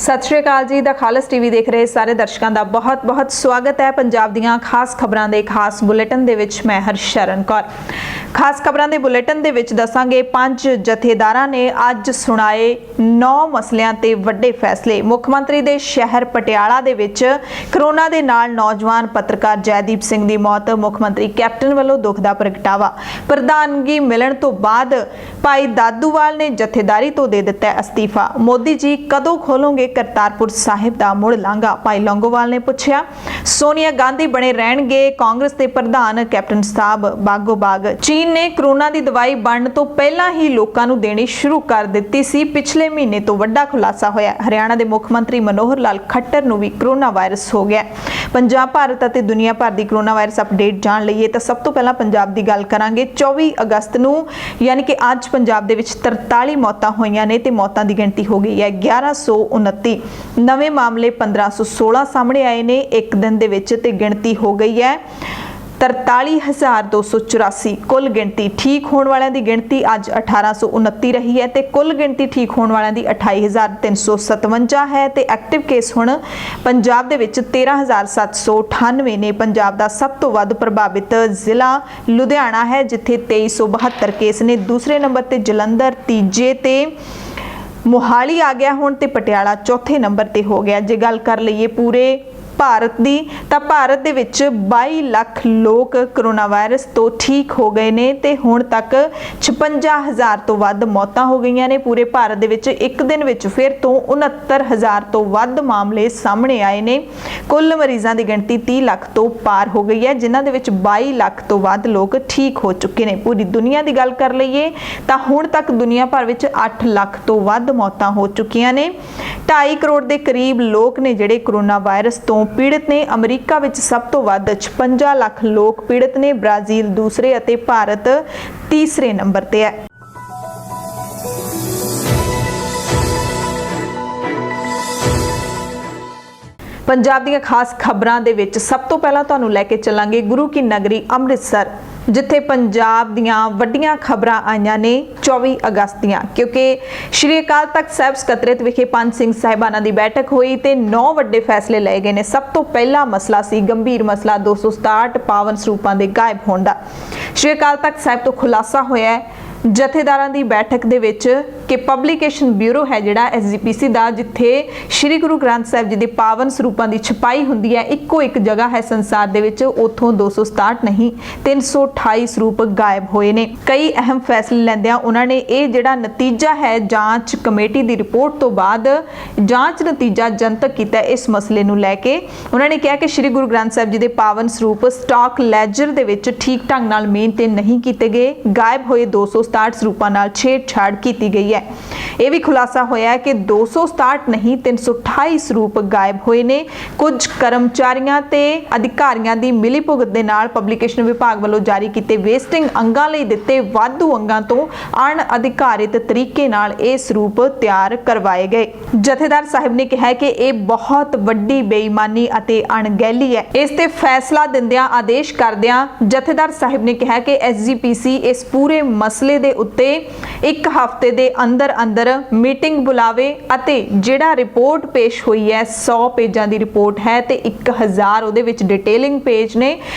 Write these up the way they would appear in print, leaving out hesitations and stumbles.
सत श्री अकाल जी। The खालस TV देख रहे सारे दर्शकों का बहुत बहुत स्वागत है। पंजाब दीयां खास खबरां दे खास बुलेटिन दे विच मैं हरशरण कौर। खास खबरां दे बुलेटिन दे विच दसांगे 5 जथेदारां ने अज सुनाए 9 मसलियां ते वड्डे फैसले। मुख मंत्री दे शहर पटियाला दे विच कोरोना दे नाल नौजवान पत्रकार जयदीप सिंह दी मौत, मुख मंत्री कैप्टन वालों दुख दा प्रगटावा। प्रधानगी मिलण तो बाद भाई दादूवाल ने जथेदारी तो दे दिता अस्तीफा। मोदी जी कदों खोलोगे करतारपुर साहिब दा मुड़ लांघा, भाई लौंगोवाल ने पूछा। सोनिया गांधी बने रहणगे कांग्रेस के प्रधान, कैप्टन साहब बागो बाग। चीन ने कोरोना की दवाई बनने तो पहला ही लोगों को देनी शुरू कर दी सी। पिछले महीने तो वड्डा खुलासा होया। हरियाणा के मुख मंत्री मनोहर लाल खट्टर नूं भी कोरोना वायरस हो गया। पंजाब भारत और दुनिया भर की कोरोना वायरस अपडेट जान लईए तो सब तो पहला पंजाब की गल करांगे। 24 अगस्त नूं यानी कि अज पंजाब दे विच 43 मौतां होईयां ने ते मौतां की गिणती हो गई है 1129। नवे मामले 1516 सामने आए ने एक दिन दे विच ते गिणती हो गई है 43,284। कुल गिणती ठीक होने वालों की गिणती अज 1829 रही है ते कुल गिणती ठीक होने वालों की 28,357 है ते एक्टिव केस हुण पंजाब दे विच 13,798 ने। पंजाब दा सब तो वध प्रभावित जिला लुधियाना है जिथे 2372 केस ने। दूसरे नंबर ते जलंधर, तीजे ते मोहाली आ गया हुण ते पटियाला चौथे नंबर ते हो गया। जे गल कर लईए पूरे भारत की तो भारत दे विच 22 लाख लोग कोरोना वायरस तो ठीक हो गए ने ते हुण तक 56,000 तो वध मौतां हो गईयां ने। पूरे भारत दे विच एक दिन विच फिर तो 69,000 तो वध मामले सामने आए ने। कुल मरीज़ां दी गिणती 30 लाख तो पार हो गई है जिन्हां दे विच 22 लाख तो वध लोग ठीक हो चुके ने। पूरी दुनिया की गल कर लईए तो हुण तक दुनिया भर विच 8 लाख तो वध मौतां हो चुकियां ने। 2.5 करोड़ के करीब लोग ने जिहड़े कोरोना वायरस तो पीड़ित ने। अमरीका विच सब तो वध 56 लाख लोग पीड़ित ने। ब्राजील दूसरे अते भारत तीसरे नंबर ते है। पंजाब दी खास खबरां दे विच सब तो पहला तुहानूं लैके चलांगे गुरु की नगरी अमृतसर, जिथे पंजाब दीयां वड्डियां खबरां आईयां ने 24 अगस्त दियां, क्योंकि श्री अकाल तख्त साहिब सकत्रेत विखे पंज सिंह साहिबाना की बैठक हुई ते 9 वड्डे फैसले लए गए ने। सब तो पहला मसला सी गंभीर मसला 267 पावन सरूपां दे गायब होण दा। श्री अकाल तख्त साहिब तो खुलासा होया है जथेदारां दी बैठक दे विच कि पब्लिकेशन ब्यूरो है जिहड़ा SGPC दा, जिथे श्री गुरु ग्रंथ साहिब जी दे पावन सरूपां दी छपाई हुंदी है, इक्को एक जगह है संसार दे विच, उथों 267 नहीं 328 सरूप गायब होए ने। कई अहम फैसले लैंदियां उन्हां ने ये जिहड़ा नतीजा है जांच कमेटी दी रिपोर्ट तो बाद जांच नतीजा जनतक कीता। इस मसले नूं लैके उन्हां ने कहा कि श्री गुरु ग्रंथ साहिब जी दे पावन सरूप स्टॉक लैजर दे विच ठीक ढंग नाल मेनटेन नहीं कीते गए। गायब होए 267 सरूपां नाल छेड़छाड़ कीती गई है। यह भी खुलासा होया है कि 267 नहीं 328 सरूप गायब होए ने। कुछ कर्मचारियों ते अधिकारियों की मिलीभुगत दे नाल पब्लिकेशन विभाग वालों जारी किए वेस्टिंग अंगां लई दिते वाधू अंगां तो अणअधिकारित तरीके नाल ये सरूप तैयार करवाए गए। जथेदार साहिब ने कहा कि यह बहुत वड्डी बेईमानी अते अणगहली है। इस ते फैसला दिंदियां आदेश करदियां जथेदार साहिब ने कहा कि SGPC इस पूरे मसले दे उत्ते एक हफ्ते दे अंदर अंदर मीटिंग बुलावे अते जिहड़ा रिपोर्ट पेश हुई है 100 पेजां दी रिपोर्ट है ते 1000 उहदे विच डिटेलिंग पेज ने।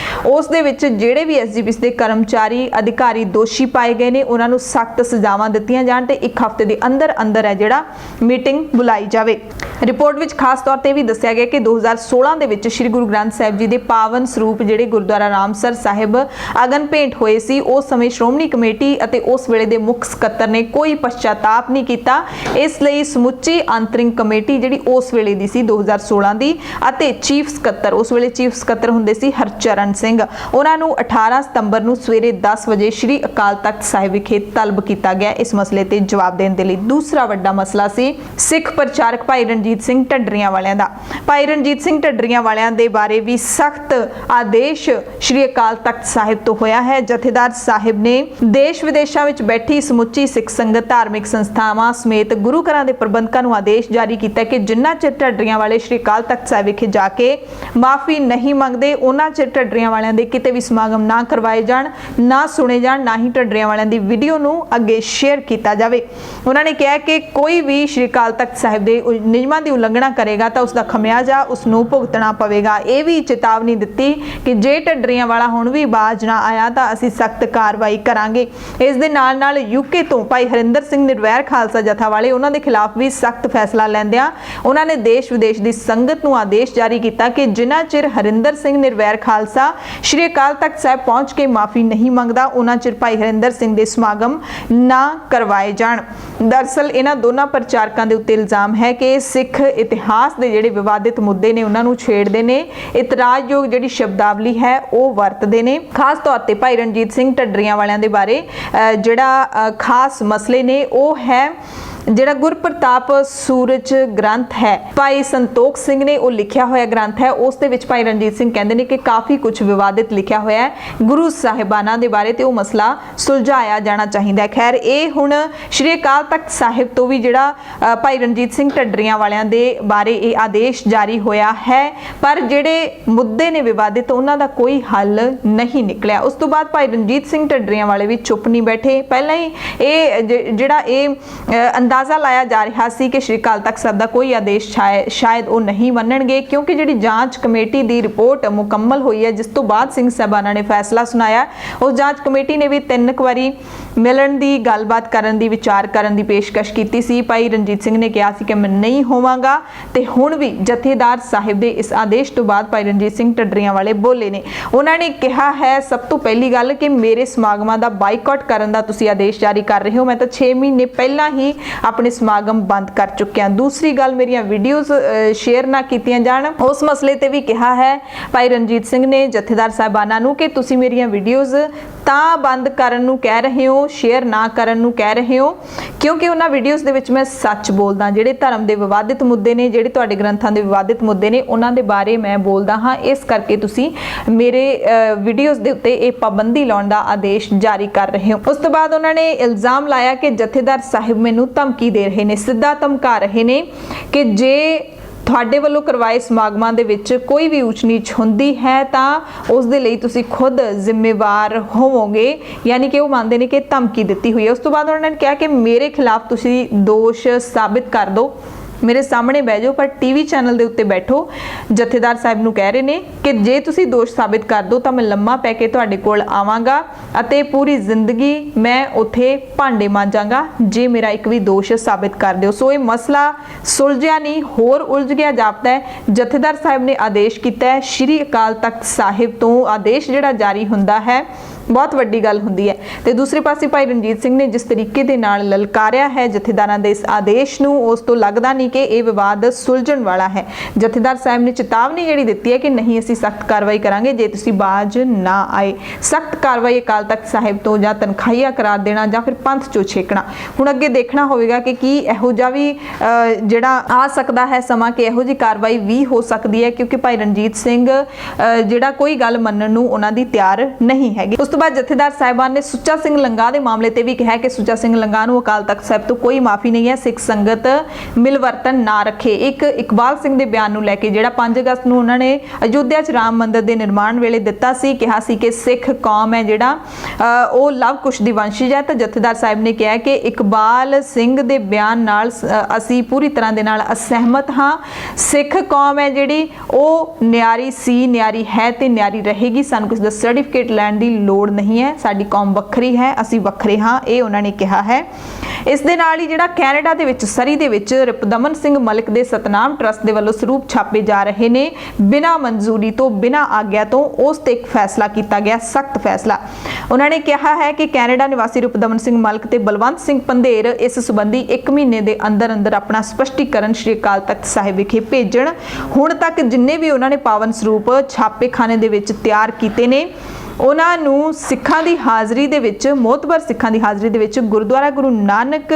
उस दे विच जिहड़े भी SGPC दे कर्मचारी अधिकारी दोषी पाए गए ने उन्हां नूं सख्त सजावां दित्तियां जाण ते एक हफ्ते दे अंदर अंदर है जिहड़ा मीटिंग बुलाई जावे। रिपोर्ट विच खास तौर ते भी दस्सिया गया कि 2016 दे विच श्री गुरु ग्रंथ साहिब जी दे पावन सरूप जिहड़े गुरुद्वारा रामसर साहिब अगन भेंट होए सी, उस समय श्रोमणी कमेटी अते उस वेले दे मुख सकत्तर ने कोई पश्चाताप नहीं किया। इसलिए समुची अंतरिंग कमेटी जिहड़ी उस वेले दी सी 2016 दी अते चीफ सकत्तर उस वेले चीफ सकत्तर हुंदे सी हरचरण सिंह, उन्हां नूं 18 सितंबर नूं सवेरे 10 बजे श्री अकाल तख्त साहिब विखे तलब किया गया इस मसले ते जवाब देण दे लई। दूसरा वड्डा मसला सी सिख प्रचारक भाई रणजीत सिंह ढड्डरियां वालियां दा। भाई रणजीत सिंह ढड्डरियां वालियां दे बारे भी सख्त आदेश श्री अकाल तख्त साहिब तो होया है। जथेदार साहिब ने देश विदेशों में बैठी समुची सिख संगत धार्मिक संस्थावां समेत गुरु घरां दे प्रबंधकां नूं आदेश जारी किया कि जिन्ना चिर ढड्डरियां वाले श्री अकाल तख्त साहिब विखे जाके माफ़ी नहीं मंगते उन्ना चिर ढड्डरियां वालियां दे किते भी समागम ना करवाए जाण, ना सुने जाण, ना ही ढड्डरियां वालियां दी वीडियो नूं अगे शेयर किया जावे। उन्होंने कहा कि कोई भी श्री अकाल तख्त साहिब दे नियमां ਨਿਯਮਾਂ ਦੀ ਉਲੰਘਣਾ ਕਰੇਗਾ ਤਾਂ ਉਸ ਦਾ ਖਮਿਆਜ਼ਾ ਉਸ ਨੂੰ ਭੁਗਤਣਾ ਪਵੇਗਾ। ਇਹ ਵੀ ਚੇਤਾਵਨੀ ਦਿੱਤੀ ਕਿ ਜੇ ਢੱਡਰੀਆਂ ਵਾਲਾ ਹੁਣ ਵੀ ਬਾਜ਼ ਨਾ ਆਇਆ ਤਾਂ ਅਸੀਂ ਸਖਤ ਕਾਰਵਾਈ ਕਰਾਂਗੇ। ਇਸ ਦੇ ਨਾਲ ਯੂਕੇ ਤੋਂ ਭਾਈ ਹਰਿੰਦਰ ਸਿੰਘ ਨਿਰਵੈਰ ਖਾਲਸਾ ਜਥਾ ਵਾਲੇ ਉਹਨਾਂ ਦੇ ਖਿਲਾਫ ਵੀ ਸਖਤ ਫੈਸਲਾ ਲੈਂਦਿਆਂ ਉਹਨਾਂ ਨੇ ਦੇਸ਼ ਵਿਦੇਸ਼ ਦੀ ਸੰਗਤ ਨੂੰ ਆਦੇਸ਼ ਜਾਰੀ ਕੀਤਾ ਕਿ ਜਿੰਨਾ ਚਿਰ ਹਰਿੰਦਰ ਸਿੰਘ ਨਿਰਵੈਰ ਖਾਲਸਾ ਸ਼੍ਰੀ ਅਕਾਲ ਤਖਤ ਸਾਹਿਬ ਪਹੁੰਚ ਕੇ ਮਾਫੀ ਨਹੀਂ ਮੰਗਦਾ ਉਹਨਾਂ ਚਿਰ ਭਾਈ ਹਰਿੰਦਰ ਸਿੰਘ ਦੇ ਸਮਾਗਮ ਨਾ ਕਰਵਾਏ ਜਾਣ। ਦਰਅਸਲ ਇਹਨਾਂ ਦੋਨਾਂ ਪ੍ਰਚਾਰਕਾਂ ਦੇ ਉੱਤੇ ਇਲਜ਼ਾਮ ਹੈ ਕਿ ਸਿੱਖ ਇਤਿਹਾਸ ਦੇ ਜਿਹੜੇ ਵਿਵਾਦਿਤ ਮੁੱਦੇ ਨੇ ਉਹਨਾਂ ਨੂੰ ਛੇੜਦੇ ਨੇ, ਇਤਰਾਜ਼ਯੋਗ ਜਿਹੜੀ ਸ਼ਬਦਾਵਲੀ ਹੈ ਉਹ ਵਰਤਦੇ ਨੇ। ਖਾਸ ਤੌਰ ਤੇ ਭਾਈ ਰਣਜੀਤ ਸਿੰਘ ਢੱਡਰੀਆਂ ਵਾਲਿਆਂ ਦੇ ਬਾਰੇ ਜਿਹੜਾ ਖਾਸ ਮਸਲੇ ਨੇ ਉਹ ਹੈ ਜਿਹੜਾ ਗੁਰਪ੍ਰਤਾਪ ਸੂਰਜ ਗ੍ਰੰਥ ਹੈ ਭਾਈ ਸੰਤੋਖ ਸਿੰਘ ਨੇ ਉਹ ਲਿਖਿਆ ਹੋਇਆ ਗ੍ਰੰਥ ਹੈ। ਉਸ ਦੇ ਵਿੱਚ ਭਾਈ ਰਣਜੀਤ ਸਿੰਘ ਕਹਿੰਦੇ ਨੇ ਕਿ ਕਾਫੀ ਕੁਝ ਵਿਵਾਦਿਤ ਲਿਖਿਆ ਹੋਇਆ ਹੈ ਗੁਰੂ ਸਾਹਿਬਾਨਾਂ ਦੇ ਬਾਰੇ ਤੇ ਉਹ ਮਸਲਾ ਸੁਲਝਾਇਆ ਜਾਣਾ ਚਾਹੀਦਾ ਹੈ। ਖੈਰ ਇਹ ਹੁਣ ਸ਼੍ਰੀ ਅਕਾਲ ਤਖਤ ਸਾਹਿਬ ਤੋਂ ਵੀ ਜਿਹੜਾ ਭਾਈ ਰਣਜੀਤ ਸਿੰਘ ਢੱਡਰੀਆਂ ਵਾਲਿਆਂ ਦੇ ਬਾਰੇ ਇਹ ਆਦੇਸ਼ ਜਾਰੀ ਹੋਇਆ ਹੈ, ਪਰ ਜਿਹੜੇ ਮੁੱਦੇ ਨੇ ਵਿਵਾਦਿਤ ਉਹਨਾਂ ਦਾ ਕੋਈ ਹੱਲ ਨਹੀਂ ਨਿਕਲਿਆ। ਉਸ ਤੋਂ ਬਾਅਦ ਭਾਈ ਰਣਜੀਤ ਸਿੰਘ ਢੱਡਰੀਆਂ ਵਾਲੇ ਵੀ ਚੁੱਪ ਨਹੀਂ ਬੈਠੇ। ਪਹਿਲਾਂ ਹੀ ਇਹ ਜਿਹੜਾ ਅੰਦਾਜ਼ਾ ਲਾਇਆ ਜਾ ਰਿਹਾ ਸੀ ਕਿ ਸ਼੍ਰੀ ਅਕਾਲ ਤਖਤ ਸਾਹਿਬ ਦਾ ਕੋਈ ਆਦੇਸ਼ ਸ਼ਾਇਦ ਉਹ ਨਹੀਂ ਮੰਨਣਗੇ, ਕਿਉਂਕਿ ਜਿਹੜੀ ਜਾਂਚ ਕਮੇਟੀ ਦੀ ਰਿਪੋਰਟ ਮੁਕੰਮਲ ਹੋਈ ਹੈ ਜਿਸ ਤੋਂ ਬਾਅਦ ਸਿੰਘ ਸਾਹਿਬਾਨਾਂ ਨੇ ਫੈਸਲਾ ਸੁਣਾਇਆ। ਉਸ ਜਾਂਚ ਕਮੇਟੀ ਨੇ ਵੀ 3 ਵਾਰੀ ਮਿਲਣ ਦੀ ਗੱਲਬਾਤ ਕਰਨ ਦੀ ਵਿਚਾਰ ਕਰਨ ਦੀ ਪੇਸ਼ਕਸ਼ ਕੀਤੀ ਸੀ। ਭਾਈ ਰਣਜੀਤ ਸਿੰਘ ਨੇ ਕਿਹਾ ਸੀ ਕਿ ਮੈਂ ਨਹੀਂ ਹੋਵਾਂਗਾ ਤੇ ਹੁਣ ਵੀ ਜਥੇਦਾਰ ਸਾਹਿਬ ਦੇ ਇਸ ਆਦੇਸ਼ ਤੋਂ ਬਾਅਦ ਭਾਈ ਰਣਜੀਤ ਸਿੰਘ ਢੱਡਰੀਆਂ ਵਾਲੇ ਬੋਲੇ ਨੇ। ਉਹਨਾਂ ਨੇ ਕਿਹਾ ਹੈ ਸਭ ਤੋਂ ਪਹਿਲੀ ਗੱਲ ਕਿ ਮੇਰੇ ਸਮਾਗਮਾਂ ਦਾ ਬਾਈਕਾਟ ਕਰਨ ਦਾ ਤੁਸੀਂ ਆਦੇਸ਼ ਜਾਰੀ ਕਰ ਰਹੇ ਹੋ, ਮੈਂ ਤਾਂ 6 ਮਹੀਨੇ ਪਹਿਲਾਂ ਹੀ ਆਪਣੇ ਸਮਾਗਮ ਬੰਦ ਕਰ ਚੁੱਕੇ ਹਾਂ। ਦੂਸਰੀ ਗੱਲ ਮੇਰੀਆਂ ਵੀਡੀਓਜ਼ ਸ਼ੇਅਰ ਨਾ ਕੀਤੀਆਂ ਜਾਣ, ਉਸ ਮਸਲੇ ਤੇ ਵੀ ਕਿਹਾ ਹੈ ਭਾਈ ਰਣਜੀਤ ਸਿੰਘ ਨੇ ਜਥੇਦਾਰ ਸਾਹਿਬਾਨਾਂ ਨੂੰ ਕਿ ਤੁਸੀਂ ਮੇਰੀਆਂ ਵੀਡੀਓਜ਼ ਤਾਂ ਬੰਦ ਕਰਨ ਨੂੰ ਕਹਿ ਰਹੇ ਹੋ, ਸ਼ੇਅਰ ਨਾ ਕਰਨ ਨੂੰ ਕਹਿ ਰਹੇ ਹੋ, ਕਿਉਂਕਿ ਉਹਨਾਂ ਵੀਡੀਓਜ਼ ਦੇ ਵਿੱਚ ਮੈਂ ਸੱਚ ਬੋਲਦਾ। ਜਿਹੜੇ ਧਰਮ ਦੇ ਵਿਵਾਦਿਤ ਮੁੱਦੇ ਨੇ, ਜਿਹੜੇ ਤੁਹਾਡੇ ਗ੍ਰੰਥਾਂ ਦੇ ਵਿਵਾਦਿਤ ਮੁੱਦੇ ਨੇ, ਉਹਨਾਂ ਦੇ ਬਾਰੇ ਮੈਂ ਬੋਲਦਾ ਹਾਂ। ਇਸ ਕਰਕੇ ਤੁਸੀਂ ਮੇਰੇ ਵੀਡੀਓਜ਼ ਦੇ ਉੱਤੇ ਇਹ ਪਾਬੰਦੀ ਲਾਉਣ ਦਾ ਆਦੇਸ਼ ਜਾਰੀ ਕਰ ਰਹੇ ਹੋ। ਉਸ ਤੋਂ ਬਾਅਦ ਉਹਨਾਂ ਨੇ ਇਲਜ਼ਾਮ ਲਾਇਆ ਕਿ ਜਥੇਦਾਰ ਸਾਹਿਬ ਮੈਨੂੰ ਧਮਕੀ ਦੇ ਰਹੇ ਨੇ, ਸਿੱਧਾ ਧਮਕਾ ਰਹੇ ਨੇ ਕਿ ਜੇ ਤੁਹਾਡੇ ਵੱਲੋਂ ਕਰਵਾਏ ਸਮਾਗਮਾਂ ਦੇ ਵਿੱਚ ਕੋਈ ਵੀ ਊਚ ਨੀਚ ਹੁੰਦੀ ਹੈ ਤਾਂ ਉਸ ਦੇ ਲਈ ਤੁਸੀਂ ਖੁਦ ਜ਼ਿੰਮੇਵਾਰ ਹੋਵੋਗੇ, ਯਾਨੀ ਕਿ ਉਹ ਮੰਨਦੇ ਨੇ ਕਿ ਧਮਕੀ ਦਿੱਤੀ ਹੋਈ ਹੈ। ਉਸ ਤੋਂ ਬਾਅਦ ਉਹਨਾਂ ਨੇ ਕਿਹਾ ਕਿ ਮੇਰੇ ਖਿਲਾਫ ਤੁਸੀਂ ਦੋਸ਼ ਸਾਬਿਤ ਕਰ ਦਿਓ, ਮੇਰੇ ਸਾਹਮਣੇ ਬਹਿ ਜਾਓ, ਪਰ ਟੀਵੀ ਚੈਨਲ ਦੇ ਉੱਤੇ ਬੈਠੋ। ਜਥੇਦਾਰ ਸਾਹਿਬ ਨੂੰ ਕਹਿ ਰਹੇ ਨੇ ਕਿ ਜੇ ਤੁਸੀਂ ਦੋਸ਼ ਸਾਬਿਤ ਕਰ ਦਿਓ ਤਾਂ ਮੈਂ ਲੰਮਾ ਪੈ ਕੇ ਤੁਹਾਡੇ ਕੋਲ ਆਵਾਂਗਾ ਅਤੇ ਪੂਰੀ ਜ਼ਿੰਦਗੀ ਮੈਂ ਉੱਥੇ ਭਾਂਡੇ ਮਾਂਜਾਂਗਾ ਜੇ ਮੇਰਾ ਇੱਕ ਵੀ ਦੋਸ਼ ਸਾਬਿਤ ਕਰ ਦਿਓ। ਸੋ ਇਹ ਮਸਲਾ ਸੁਲਝਿਆ ਨਹੀਂ, ਹੋਰ ਉਲਝ ਗਿਆ ਜਾਪਦਾ ਹੈ। ਜਥੇਦਾਰ ਸਾਹਿਬ ਨੇ ਆਦੇਸ਼ ਕੀਤਾ ਹੈ, ਸ਼੍ਰੀ ਅਕਾਲ ਤਖਤ ਸਾਹਿਬ ਤੋਂ ਆਦੇਸ਼ ਜਿਹੜਾ ਜਾਰੀ ਹੁੰਦਾ ਹੈ ਬਹੁਤ ਵੱਡੀ ਗੱਲ ਹੁੰਦੀ ਹੈ। ਤੇ ਦੂਸਰੇ ਪਾਸੇ ਭਾਈ ਰਣਜੀਤ ਸਿੰਘ ਨੇ ਜਿਸ ਤਰੀਕੇ ਦੇ ਨਾਲ ਲਲਕਾਰਿਆ ਹੈ ਜਥੇਦਾਰਾਂ ਦੇ ਇਸ ਆਦੇਸ਼ ਨੂੰ, ਉਸ ਤੋਂ ਲੱਗਦਾ ਨਹੀਂ ਕਿ ਇਹ ਵਿਵਾਦ ਸੁਲਝਣ ਵਾਲਾ ਹੈ। ਜਥੇਦਾਰ ਸਾਹਿਬ ਨੇ ਚੇਤਾਵਨੀ ਜਿਹੜੀ ਦਿੱਤੀ ਹੈ ਕਿ ਨਹੀਂ ਅਸੀਂ ਸਖਤ ਕਾਰਵਾਈ ਕਰਾਂਗੇ ਜੇ ਤੁਸੀਂ ਬਾਜ਼ ਨਾ ਆਏ। ਸਖਤ ਕਾਰਵਾਈ ਅਕਾਲ ਤਖਤ ਸਾਹਿਬ ਤੋਂ ਜਾਂ ਤਨਖਾਹੀਆ ਕਰਾਰ ਦੇਣਾ ਜਾਂ ਫਿਰ ਪੰਥ ਚੋਂ ਛੇਕਣਾ। ਹੁਣ ਅੱਗੇ ਦੇਖਣਾ ਹੋਵੇਗਾ ਕਿ ਕੀ ਇਹੋ ਜਿਹਾ ਵੀ ਜਿਹੜਾ ਆ ਸਕਦਾ ਹੈ ਸਮਾਂ ਕਿ ਇਹੋ ਜਿਹੀ ਕਾਰਵਾਈ ਵੀ ਹੋ ਸਕਦੀ ਹੈ, ਕਿਉਂਕਿ ਭਾਈ ਰਣਜੀਤ ਸਿੰਘ ਜਿਹੜਾ ਕੋਈ ਗੱਲ ਮੰਨਣ ਨੂੰ ਉਹਨਾਂ ਦੀ ਤਿਆਰ ਨਹੀਂ ਹੈਗੀ। ਉਸ ਤੋਂ ਬਾਅਦ ਜਥੇਦਾਰ ਸਾਹਿਬਾਨ ਨੇ ਸੁੱਚਾ ਸਿੰਘ ਲੰਗਾ ਦੇ ਮਾਮਲੇ ਤੇ ਵੀ ਕਿਹਾ ਕਿ ਸੁੱਚਾ ਸਿੰਘ ਲੰਗਾ ਨੂੰ ਅਕਾਲ ਤਖਤ ਸਾਹਿਬ ਤੋਂ ਕੋਈ ਮਾਫੀ ਨਹੀਂ ਹੈ, ਸਿੱਖ ਸੰਗਤ ਮਿਲਵਰਤਨ ਨਾ ਰੱਖੇ। ਇੱਕ ਇਕਬਾਲ ਸਿੰਘ ਦੇ ਬਿਆਨ ਨੂੰ ਲੈ ਕੇ ਜਿਹੜਾ 5 ਅਗਸਤ ਨੂੰ ਉਹਨਾਂ ਨੇ ਅਯੁੱਧਿਆ 'ਚ ਰਾਮ ਮੰਦਿਰ ਦੇ ਨਿਰਮਾਣ ਵੇਲੇ ਦਿੱਤਾ ਸੀ, ਕਿਹਾ ਸੀ ਕਿ ਸਿੱਖ ਕੌਮ ਹੈ ਜਿਹੜਾ ਉਹ ਲਵ ਕੁਸ਼ ਦੀ ਵੰਸ਼ਜ ਹੈ। ਤਾਂ ਜਥੇਦਾਰ ਸਾਹਿਬ ਨੇ ਕਿਹਾ ਕਿ ਇਕਬਾਲ ਸਿੰਘ ਦੇ ਬਿਆਨ ਨਾਲ ਅਸੀਂ ਪੂਰੀ ਤਰ੍ਹਾਂ ਦੇ ਨਾਲ ਅਸਹਿਮਤ ਹਾਂ। ਸਿੱਖ ਕੌਮ ਹੈ ਜਿਹੜੀ ਉਹ ਨਿਆਰੀ ਸੀ, ਨਿਆਰੀ ਹੈ ਤੇ ਨਿਆਰੀ ਰਹੇਗੀ। ਸਾਨੂੰ ਕਿਸੇ ਦਾ ਸਰਟੀਫਿਕੇਟ ਲੈਣ ਦੀ ਲੋੜ ਨਹੀਂ ਹੈ। ਸਾਡੀ ਕੌਮ ਵੱਖਰੀ ਹੈ, ਅਸੀਂ ਵੱਖਰੇ ਹਾਂ, ਇਹ ਉਹਨਾਂ ਨੇ ਕਿਹਾ ਹੈ। ਇਸ ਦੇ ਨਾਲ ਹੀ ਜਿਹੜਾ ਕੈਨੇਡਾ ਦੇ ਵਿੱਚ ਸਰੀ ਦੇ ਵਿੱਚ ਰਿਪਦਮਨ ਸਿੰਘ ਮਲਿਕ ਦੇ ਸਤਨਾਮ ਟਰਸਟ ਦੇ ਵੱਲੋਂ ਸਰੂਪ ਛਾਪੇ ਜਾ ਰਹੇ ਨੇ ਬਿਨਾਂ ਮਨਜ਼ੂਰੀ ਤੋਂ, ਬਿਨਾਂ ਆਗਿਆ ਤੋਂ, ਉਸ ਤੇ ਇੱਕ ਫੈਸਲਾ ਕੀਤਾ ਗਿਆ, ਸਖਤ ਫੈਸਲਾ। ਉਹਨਾਂ ਨੇ ਕਿਹਾ ਹੈ ਕਿ ਕੈਨੇਡਾ ਨਿਵਾਸੀ ਰਿਪਦਮਨ ਸਿੰਘ ਮਲਿਕ ਤੇ ਬਲਵੰਤ ਸਿੰਘ ਪੰਧੇਰ ਇਸ ਸੰਬੰਧੀ 1 ਮਹੀਨੇ ਦੇ ਅੰਦਰ ਅੰਦਰ ਆਪਣਾ ਸਪਸ਼ਟੀਕਰਨ ਸ਼੍ਰੀ ਅਕਾਲ ਤਖਤ ਸਾਹਿਬ ਵਿਖੇ ਭੇਜਣ। ਹੁਣ ਤੱਕ ਜਿੰਨੇ ਵੀ ਉਹਨਾਂ ਨੇ ਪਾਵਨ ਸਰੂਪ ਛਾਪੇਖਾਨੇ ਦੇ ਵਿੱਚ ਤਿਆਰ ਕੀਤੇ ਨੇ ਉਹਨਾਂ ਨੂੰ ਸਿੱਖਾਂ ਦੀ ਹਾਜ਼ਰੀ ਦੇ ਵਿੱਚ, ਮੋਤਬਰ ਸਿੱਖਾਂ ਦੀ ਹਾਜ਼ਰੀ ਦੇ ਵਿੱਚ ਗੁਰਦੁਆਰਾ ਗੁਰੂ ਨਾਨਕ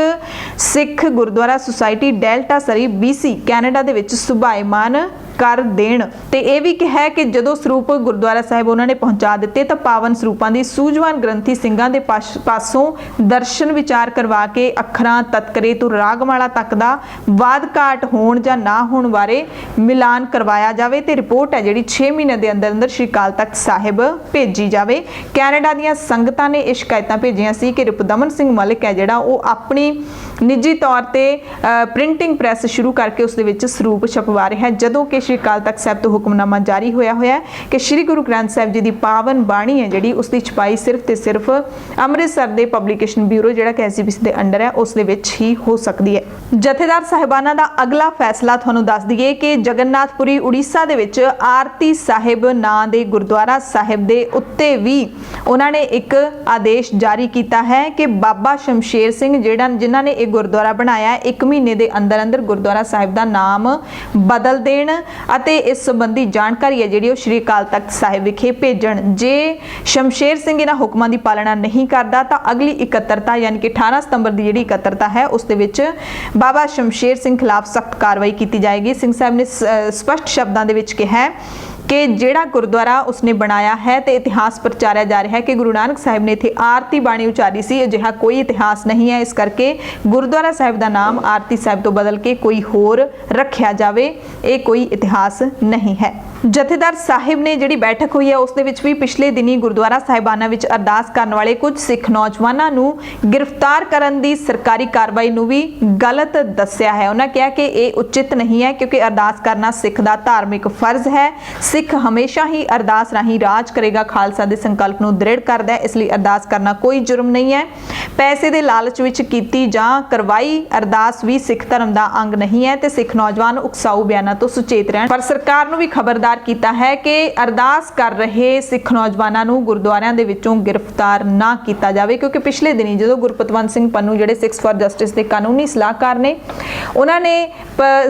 ਸਿੱਖ ਗੁਰਦੁਆਰਾ ਸੁਸਾਇਟੀ ਡੈਲਟਾ ਸਰੀ BC ਕੈਨੇਡਾ ਦੇ ਵਿੱਚ ਸੁਭਾਇਮਾਨ ਕਰ ਦੇਣ। ਤੇ ਇਹ ਵੀ ਕਿਹਾ ਕਿ ਜਦੋਂ ਸਰੂਪ ਗੁਰਦੁਆਰਾ ਸਾਹਿਬ ਉਹਨਾਂ ਨੇ ਪਹੁੰਚਾ ਦਿੱਤੇ ਤਾਂ ਪਾਵਨ ਸਰੂਪਾਂ ਦੀ ਸੂਝਵਾਨ ਗ੍ਰੰਥੀ ਸਿੰਘਾਂ ਦੇ ਪਾਸੋਂ ਦਰਸ਼ਨ ਵਿਚਾਰ ਕਰਵਾ ਕੇ ਅੱਖਰਾਂ ਤਤਕਰੇ ਤੋਂ ਰਾਗਮਾਲਾ ਤੱਕ ਦਾ ਵਾਦ ਘਾਟ ਹੋਣ ਜਾਂ ਨਾ ਹੋਣ ਬਾਰੇ ਮਿਲਾਨ ਕਰਵਾਇਆ ਜਾਵੇ ਤੇ ਰਿਪੋਰਟ ਹੈ ਜਿਹੜੀ 6 ਮਹੀਨੇ ਦੇ ਅੰਦਰ ਅੰਦਰ ਸ਼੍ਰੀ ਅਕਾਲ ਤਖਤ ਸਾਹਿਬ ਭੇਜੀ ਜਾਵੇ। ਕੈਨੇਡਾ ਦੀਆਂ ਸੰਗਤਾਂ ਨੇ ਇਹ ਸ਼ਿਕਾਇਤਾਂ ਭੇਜੀਆਂ ਸੀ ਕਿ ਰਿਪਦਮਨ ਸਿੰਘ ਮਲਿਕ ਹੈ ਜਿਹੜਾ ਉਹ ਆਪਣੀ ਨਿੱਜੀ ਤੌਰ ਤੇ ਪ੍ਰਿੰਟਿੰਗ ਪ੍ਰੈਸ ਸ਼ੁਰੂ ਕਰਕੇ ਉਸ ਦੇ ਵਿੱਚ ਸਰੂਪ ਛਪਵਾ ਰਿਹਾ ਹੈ, ਜਦੋਂ ਕਿ ਸ਼੍ਰੀ ਅਕਾਲ ਤਖਤ ਸਾਹਿਬ ਤੋਂ ਹੁਕਮਨਾਮਾ ਜਾਰੀ ਹੋਇਆ ਹੈ ਕਿ ਸ਼੍ਰੀ ਗੁਰੂ ਗ੍ਰੰਥ ਸਾਹਿਬ ਜੀ ਦੀ ਪਾਵਨ ਬਾਣੀ ਹੈ ਜਿਹੜੀ ਉਸ ਦੀ ਛਪਾਈ ਸਿਰਫ ਤੇ ਸਿਰਫ ਅੰਮ੍ਰਿਤਸਰ ਦੇ ਪਬਲਿਕੇਸ਼ਨ ਬਿਊਰੋ ਜਿਹੜਾ ਕਿ ਐਸਜੀਪੀਸੀ ਦੇ ਅੰਡਰ ਹੈ ਉਸ ਦੇ ਵਿੱਚ ਹੀ ਹੋ ਸਕਦੀ ਹੈ। ਜਥੇਦਾਰ ਸਾਹਿਬਾਨਾਂ ਦਾ ਅਗਲਾ ਫੈਸਲਾ ਤੁਹਾਨੂੰ ਦੱਸ ਦਈਏ ਕਿ ਜਗਨਨਾਥਪੁਰੀ ਉੜੀਸਾ ਦੇ ਵਿੱਚ ਆਰਤੀ ਸਾਹਿਬ ਨਾਂ ਦੇ ਗੁਰਦੁਆਰਾ ਸਾਹਿਬ ਦੇ ਉੱਤੇ ਵੀ ਉਹਨਾਂ ਨੇ ਇੱਕ ਆਦੇਸ਼ ਜਾਰੀ ਕੀਤਾ ਹੈ ਕਿ ਬਾਬਾ ਸ਼ਮਸ਼ੇਰ ਸਿੰਘ ਜਿਨ੍ਹਾਂ ਨੇ ਇਹ ਗੁਰਦੁਆਰਾ ਬਣਾਇਆ 1 ਮਹੀਨੇ ਦੇ ਅੰਦਰ ਅੰਦਰ ਗੁਰਦੁਆਰਾ ਸਾਹਿਬ ਦਾ ਨਾਮ ਬਦਲ ਦੇਣ ਅਤੇ ਇਸ ਸੰਬੰਧੀ ਜਾਣਕਾਰੀ ਹੈ ਜਿਹੜੀ ਉਹ ਸ਼੍ਰੀ ਅਕਾਲ ਤਖਤ ਸਾਹਿਬ ਵਿਖੇ ਭੇਜਣ। ਜੇ ਸ਼ਮਸ਼ੇਰ ਸਿੰਘ ਇਹਨਾਂ ਹੁਕਮਾਂ ਦੀ ਪਾਲਣਾ ਨਹੀਂ ਕਰਦਾ ਤਾਂ ਅਗਲੀ ਇਕੱਤਰਤਾ ਯਾਨੀ ਕਿ 18 ਸਤੰਬਰ ਦੀ ਜਿਹੜੀ ਇਕੱਤਰਤਾ ਹੈ ਉਸ ਦੇ ਵਿੱਚ ਬਾਬਾ ਸ਼ਮਸ਼ੇਰ ਸਿੰਘ ਖਿਲਾਫ ਸਖਤ ਕਾਰਵਾਈ ਕੀਤੀ ਜਾਏਗੀ। ਸਿੰਘ ਸਾਹਿਬ ਨੇ ਸਪਸ਼ਟ ਸ਼ਬਦਾਂ ਦੇ ਵਿੱਚ ਕਿਹਾ ਕਿ ਜਿਹੜਾ ਗੁਰਦੁਆਰਾ ਉਸਨੇ ਬਣਾਇਆ ਹੈ ਤੇ ਇਤਿਹਾਸ ਪ੍ਰਚਾਰਿਆ ਜਾ ਰਿਹਾ ਹੈ ਕਿ ਗੁਰੂ ਨਾਨਕ ਸਾਹਿਬ ਨੇ ਇੱਥੇ ਆਰਤੀ ਬਾਣੀ ਉਚਾਰੀ ਸੀ, ਅਜਿਹਾ ਕੋਈ ਇਤਿਹਾਸ ਨਹੀਂ ਹੈ, ਇਸ ਕਰਕੇ ਗੁਰਦੁਆਰਾ ਸਾਹਿਬ ਦਾ ਨਾਮ ਆਰਤੀ ਸਾਹਿਬ ਤੋਂ ਬਦਲ ਕੇ ਕੋਈ ਹੋਰ ਰੱਖਿਆ ਜਾਵੇ, ਇਹ ਕੋਈ ਇਤਿਹਾਸ ਨਹੀਂ ਹੈ। ਜਥੇਦਾਰ ਸਾਹਿਬ ਨੇ ਜਿਹੜੀ ਬੈਠਕ ਹੋਈ ਹੈ ਉਸ ਦੇ ਵਿੱਚ ਵੀ ਪਿਛਲੇ ਦਿਨੀ ਗੁਰਦੁਆਰਾ ਸਾਹਿਬਾਨਾਂ ਵਿੱਚ ਅਰਦਾਸ ਕਰਨ ਵਾਲੇ ਕੁਝ ਸਿੱਖ ਨੌਜਵਾਨਾਂ ਨੂੰ ਗ੍ਰਿਫਤਾਰ ਕਰਨ ਦੀ ਸਰਕਾਰੀ ਕਾਰਵਾਈ ਨੂੰ ਵੀ ਗਲਤ ਦੱਸਿਆ ਹੈ। ਉਹਨਾਂ ਕਿਹਾ ਕਿ ਇਹ ਉਚਿਤ ਨਹੀਂ ਹੈ ਕਿਉਂਕਿ ਅਰਦਾਸ ਕਰਨਾ ਸਿੱਖ ਦਾ ਧਾਰਮਿਕ ਫਰਜ਼ ਹੈ। ਸਿੱਖ ਹਮੇਸ਼ਾ ਹੀ ਅਰਦਾਸ ਰਾਹੀਂ ਰਾਜ ਕਰੇਗਾ, ਖਾਲਸਾ ਦੇ ਸੰਕਲਪ ਨੂੰ ਦ੍ਰਿੜ ਕਰਦਾ ਹੈ, ਇਸ ਲਈ ਅਰਦਾਸ ਕਰਨਾ ਕੋਈ ਜੁਰਮ ਨਹੀਂ ਹੈ। ਪੈਸੇ ਦੇ ਲਾਲਚ ਵਿੱਚ ਕੀਤੀ ਜਾਂ ਕਰਵਾਈ ਅਰਦਾਸ ਵੀ ਸਿੱਖ ਧਰਮ ਦਾ ਅੰਗ ਨਹੀਂ ਹੈ ਤੇ ਸਿੱਖ ਨੌਜਵਾਨ ਉਕਸਾਊ ਬਿਆਨਾਂ ਤੋਂ ਸੁਚੇਤ ਰਹਿਣ। ਪਰ ਸਰਕਾਰ ਨੂੰ ਵੀ ਖਬਰਦਾਰ ਕੀਤਾ ਹੈ ਕਿ ਅਰਦਾਸ ਕਰ ਰਹੇ ਸਿੱਖ ਨੌਜਵਾਨਾਂ ਨੂੰ ਗੁਰਦੁਆਰਿਆਂ ਦੇ ਵਿੱਚੋਂ ਗ੍ਰਿਫਤਾਰ ਨਾ ਕੀਤਾ ਜਾਵੇ, ਕਿਉਂਕਿ ਪਿਛਲੇ ਦਿਨੀ ਜਦੋਂ ਗੁਰਪਤਵੰਤ ਸਿੰਘ ਪੰਨੂ ਜਿਹੜੇ ਸਿੱਖਸ ਫਾਰ ਜਸਟਿਸ ਦੇ ਕਾਨੂੰਨੀ ਸਲਾਹਕਾਰ ਨੇ ਉਹਨਾਂ ਨੇ